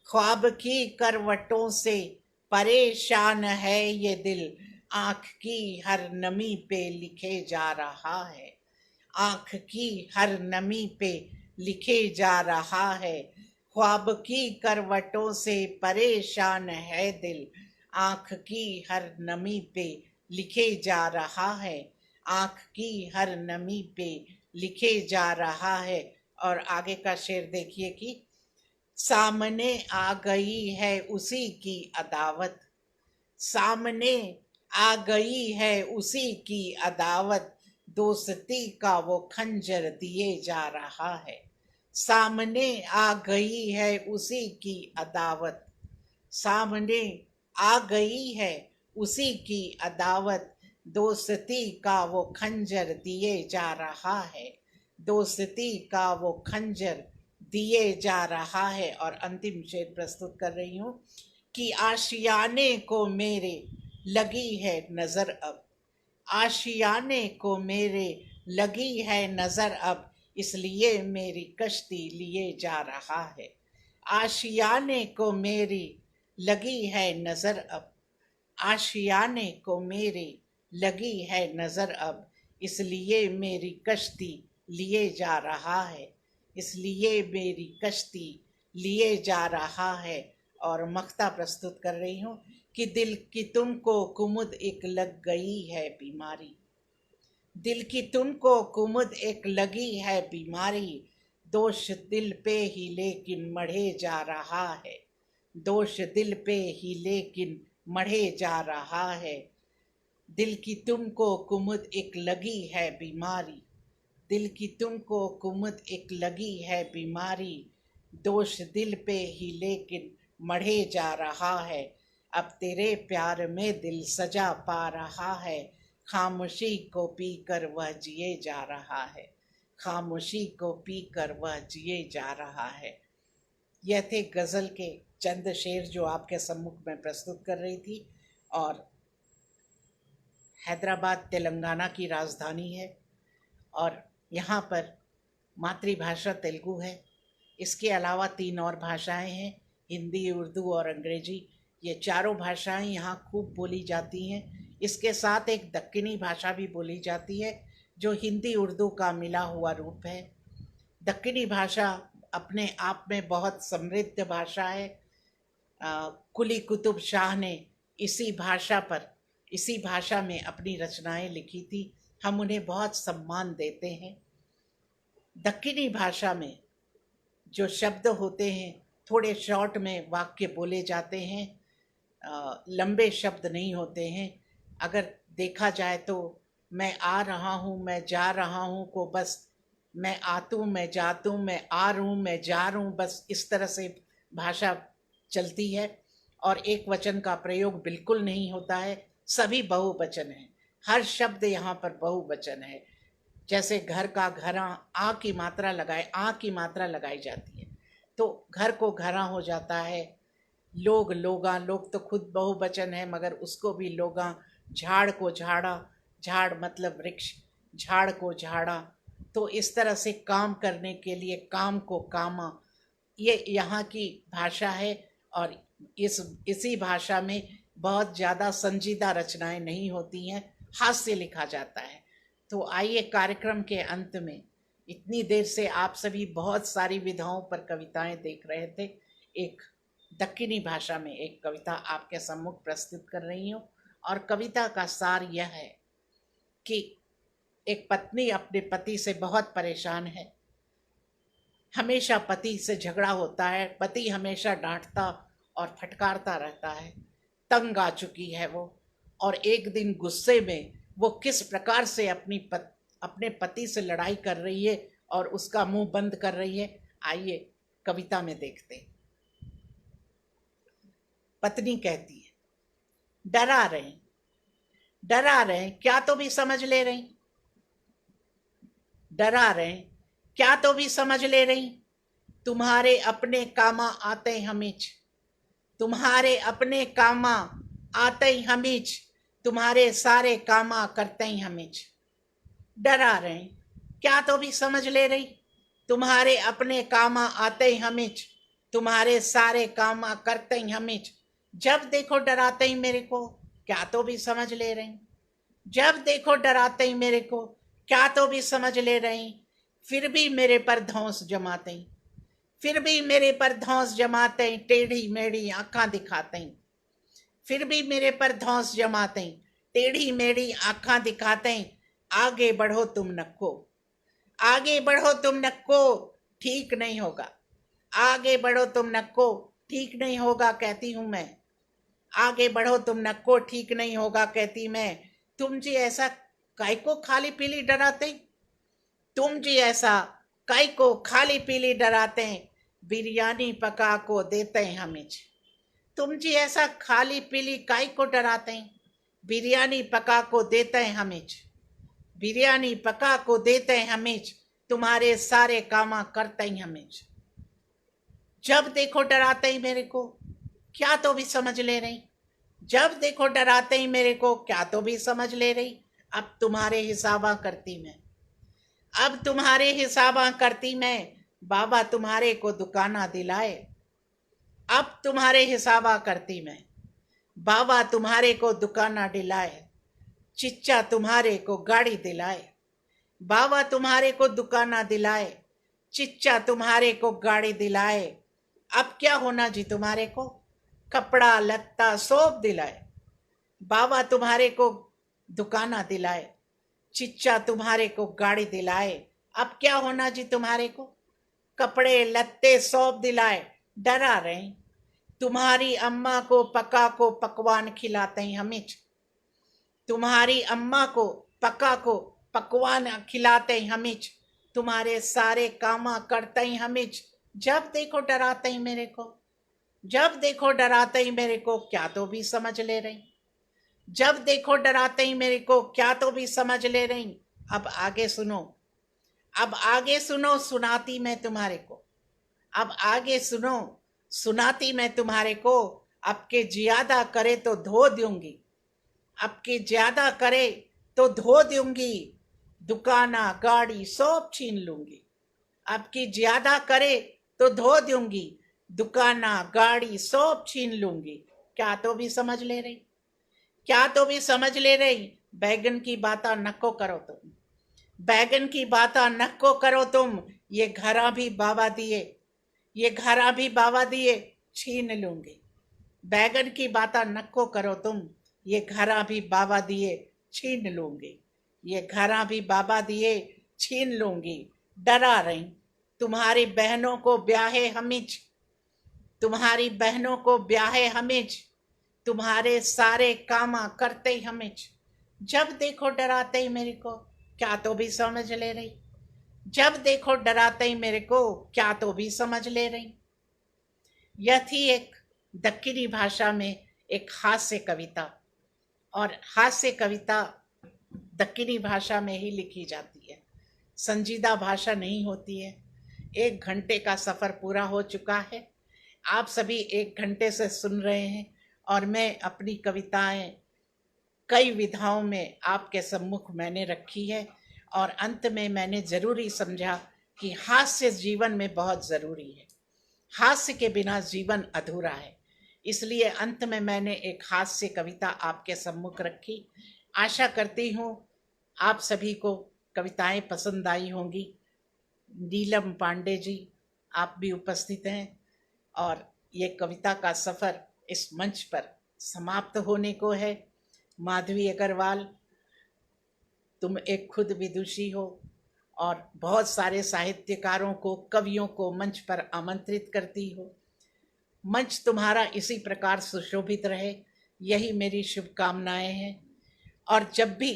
S1: ख्वाब की करवटों से परेशान है ये दिल, आँख की हर नमी पे लिखे जा रहा है, आँख की हर नमी पे लिखे जा रहा है, ख्वाब की करवटों से परेशान है दिल, आँख की हर नमी पे लिखे जा रहा है, आँख की हर नमी पे लिखे जा रहा है। और आगे का शेर देखिए कि सामने आ गई है उसी की अदावत, सामने आ गई है उसी की अदावत, दोस्ती का वो खंजर दिए जा रहा है, सामने आ गई है उसी की अदावत, सामने आ गई है उसी की अदावत, दोस्ती का वो खंजर दिए जा रहा है, दोस्ती का वो खंजर दिए जा रहा है। और अंतिम शेर प्रस्तुत कर रही हूँ कि आशियाने को मेरे लगी है नजर अब, आशियाने को मेरे लगी है नजर अब, इसलिए मेरी कश्ती लिए जा रहा है, आशियाने को मेरी लगी है नजर अब, आशियाने को मेरी लगी है नजर अब, इसलिए मेरी कश्ती लिए जा रहा है, इसलिए मेरी कश्ती लिए जा रहा है। और मक्ता प्रस्तुत कर रही हूँ कि दिल की तुमको कुमुद एक लग गई है बीमारी, दिल की तुमको कुमुद एक लगी है बीमारी, दोष दिल पे ही लेकिन मढ़े जा रहा है, दोष दिल पे ही लेकिन मढ़े जा रहा है, दिल की तुमको कुमुद एक लगी है बीमारी, दिल की तुमको कुमुद एक लगी है बीमारी, दोष दिल पे ही लेकिन मढ़े जा रहा है, अब तेरे प्यार में दिल सजा पा रहा है, खामोशी को पीकर वह जिए जा रहा है, खामोशी को पीकर वह जिए जा रहा है। यह थे गज़ल के चंद शेर जो आपके सम्मुख में प्रस्तुत कर रही थी। और हैदराबाद तेलंगाना की राजधानी है और यहाँ पर मातृभाषा तेलुगु है। इसके अलावा 3 और भाषाएं हैं, हिंदी, उर्दू और अंग्रेजी। ये चारों भाषाएं यहाँ खूब बोली जाती हैं। इसके साथ एक दक्कनी भाषा भी बोली जाती है जो हिंदी उर्दू का मिला हुआ रूप है। दक्कनी भाषा अपने आप में बहुत समृद्ध भाषा है। कुली कुतुब शाह ने इसी भाषा में अपनी रचनाएं लिखी थी। हम उन्हें बहुत सम्मान देते हैं। दक्कनी भाषा में जो शब्द होते हैं थोड़े शॉर्ट में वाक्य बोले जाते हैं, लंबे शब्द नहीं होते हैं। अगर देखा जाए तो मैं आ रहा हूँ, मैं जा रहा हूँ को बस मैं आतू, मैं जातू, मैं आ रू, मैं जा रू, बस इस तरह से भाषा चलती है। और एक वचन का प्रयोग बिल्कुल नहीं होता है, सभी बहुवचन है। हर शब्द यहाँ पर बहुवचन है। जैसे घर का घरा, आ की मात्रा लगाई जाती है तो घर को घरा हो जाता है। लोग, लोगा, लोग तो खुद बहुवचन है मगर उसको भी लोगा। झाड़ को झाड़ा, झाड़ मतलब वृक्ष, झाड़ को झाड़ा। तो इस तरह से काम करने के लिए काम को कामा, ये यहाँ की भाषा है। और इसी भाषा में बहुत ज़्यादा संजीदा रचनाएं नहीं होती हैं, हास्य लिखा जाता है। तो आइए कार्यक्रम के अंत में, इतनी देर से आप सभी बहुत सारी विधाओं पर कविताएं देख रहे थे, एक दक्कनी भाषा में एक कविता आपके सम्मुख प्रस्तुत कर रही हूँ। और कविता का सार यह है कि एक पत्नी अपने पति से बहुत परेशान है। हमेशा पति से झगड़ा होता है, पति हमेशा डांटता और फटकारता रहता है। तंग आ चुकी है वो, और एक दिन गुस्से में वो किस प्रकार से अपने पति से लड़ाई कर रही है और उसका मुंह बंद कर रही है, आइए कविता में देखते हैं। पत्नी कहती है, डरा रहे क्या तो भी समझ ले रही, डरा रहे क्या तो भी समझ ले रही, तुम्हारे अपने कामा आते हमें, तुम्हारे अपने कामा आते ही हमीच, तुम्हारे सारे कामा करते ही हमीच। डरा रहे, क्या तो भी समझ ले रही, तुम्हारे अपने कामा आते ही हमीच, तुम्हारे सारे कामा करते ही हमीच। जब देखो डराते ही मेरे को, क्या तो भी समझ ले रही, जब देखो डराते ही मेरे को, क्या तो भी समझ ले रही। फिर भी मेरे पर धौंस जमाते ही, फिर भी मेरे पर धौंस जमाते ही, टेढ़ी मेढ़ी आंखा दिखाते ही, फिर भी मेरे पर धौंस जमाते ही, टेढ़ी मेढ़ी आंखा दिखाते ही। आगे बढ़ो तुम नक्को, आगे बढ़ो तुम नक्को, ठीक नहीं होगा, आगे बढ़ो तुम नक्को, ठीक नहीं होगा कहती हूं मैं, आगे बढ़ो तुम नक्को, ठीक नहीं होगा कहती मैं। तुम जी ऐसा काय को खाली पीली डराते, तुम जी ऐसा काय को खाली पीली डराते, बिरयानी पका को देते हैं हमें। तुम जी ऐसा खाली पीली काय को डराते हैं, बिरयानी पका को देते हैं हमें, बिरयानी पका को देते हैं हमें, तुम्हारे सारे कामा करते हैं हमें। जब देखो डराते ही मेरे को, क्या तो भी समझ ले रही, जब देखो डराते ही मेरे को, क्या तो भी समझ ले रही। अब तुम्हारे हिसाबा करती मैं, अब तुम्हारे हिसाबा करती मैं, बाबा तुम्हारे को दुकाना दिलाए। अब तुम्हारे हिसाबा करती मैं, बाबा तुम्हारे को दुकाना दिलाए, चिच्चा तुम्हारे को गाड़ी दिलाए, बाबा तुम्हारे को दुकाना दिलाए, चिच्चा तुम्हारे को गाड़ी दिलाए। अब क्या होना जी तुम्हारे को, कपड़ा लत्ता सब दिलाए, बाबा तुम्हारे को दुकाना दिलाए, चिच्चा तुम्हारे को गाड़ी दिलाए। अब क्या होना जी तुम्हारे को, कपड़े लत्ते सब दिलाए। डरा रहे, तुम्हारी अम्मा को पका को पकवान खिलाते हैं हमें, तुम्हारी अम्मा को पका को पकवान खिलाते हैं हमें, तुम्हारे सारे कामा करते हैं हमें। जब देखो डराते ही मेरे को, जब देखो डराते ही मेरे को, क्या तो भी समझ ले रही, जब देखो डराते ही मेरे को, क्या तो भी समझ ले रही। अब आगे सुनो, अब आगे सुनो, सुनाती मैं तुम्हारे को, अब आगे सुनो, सुनाती मैं तुम्हारे को। अब के ज्यादा करे तो धो दूंगी, अब के ज्यादा करे तो धो दूंगी, दुकाना गाड़ी सब छीन लूंगी। अब की ज्यादा करे तो धो दूंगी, दुकाना गाड़ी सब छीन लूंगी। क्या तो भी समझ ले रही, क्या तो भी समझ ले रही। बैगन की बाता नको करो तुम, बैगन की बाता नको करो तुम, ये घरा भी बाबा दिए, ये घरा भी बाबा दिए छीन लूंगी। बैगन की बाता नको करो तुम, ये घरा भी बाबा दिए छीन लूंगी, ये घरा भी बाबा दिए छीन लूंगी। डरा रही, तुम्हारी बहनों को ब्याहे हमीज, तुम्हारी बहनों को ब्याहे हमीज, तुम्हारे सारे कामा करते ही हमीज। जब देखो डराते ही मेरे को, क्या तो भी समझ ले रही, जब देखो डराते ही मेरे को, क्या तो भी समझ ले रही। यह थी एक दक्कनी भाषा में एक हास्य कविता, और हास्य कविता दक्कनी भाषा में ही लिखी जाती है, संजीदा भाषा नहीं होती है। 1 घंटे का सफ़र पूरा हो चुका है, आप सभी 1 घंटे से सुन रहे हैं, और मैं अपनी कविताएं कई विधाओं में आपके सम्मुख मैंने रखी है। और अंत में मैंने ज़रूरी समझा कि हास्य जीवन में बहुत ज़रूरी है, हास्य के बिना जीवन अधूरा है, इसलिए अंत में मैंने एक हास्य कविता आपके सम्मुख रखी। आशा करती हूँ आप सभी को कविताएं पसंद आई होंगी। नीलम पांडे जी आप भी उपस्थित हैं, और ये कविता का सफ़र इस मंच पर समाप्त होने को है। माधवी अग्रवाल, तुम एक खुद विदुषी हो और बहुत सारे साहित्यकारों को, कवियों को मंच पर आमंत्रित करती हो। मंच तुम्हारा इसी प्रकार सुशोभित रहे, यही मेरी शुभकामनाएं हैं। और जब भी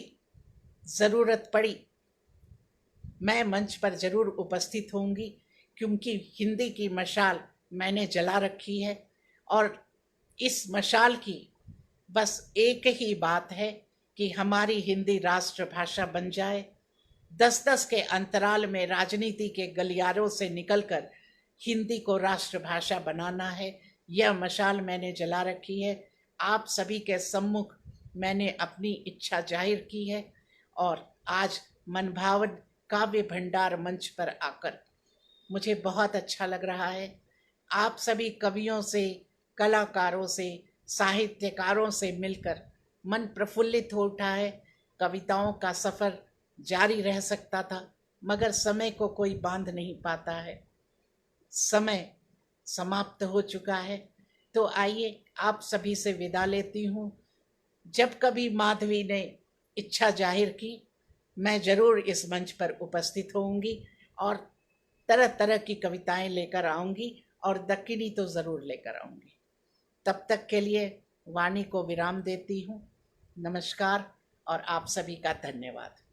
S1: ज़रूरत पड़ी मैं मंच पर ज़रूर उपस्थित होंगी, क्योंकि हिंदी की मशाल मैंने जला रखी है, और इस मशाल की बस एक ही बात है कि हमारी हिंदी राष्ट्रभाषा बन जाए। 10-10 के अंतराल में राजनीति के गलियारों से निकलकर हिंदी को राष्ट्रभाषा बनाना है, यह मशाल मैंने जला रखी है। आप सभी के सम्मुख मैंने अपनी इच्छा जाहिर की है और आज मनभावन काव्य भंडार मंच पर आकर मुझे बहुत अच्छा लग रहा है। आप सभी कवियों से, कलाकारों से, साहित्यकारों से मिलकर मन प्रफुल्लित हो उठा है। कविताओं का सफ़र जारी रह सकता था, मगर समय को कोई बांध नहीं पाता है। समय समाप्त हो चुका है। तो आइए आप सभी से विदा लेती हूँ। जब कभी माधवी ने इच्छा जाहिर की, मैं ज़रूर इस मंच पर उपस्थित होऊंगी और तरह तरह की कविताएं लेकर आऊंगी और दक्कनी तो ज़रूर लेकर आऊंगी। तब तक के लिए वाणी को विराम देती हूँ। नमस्कार और आप सभी का धन्यवाद।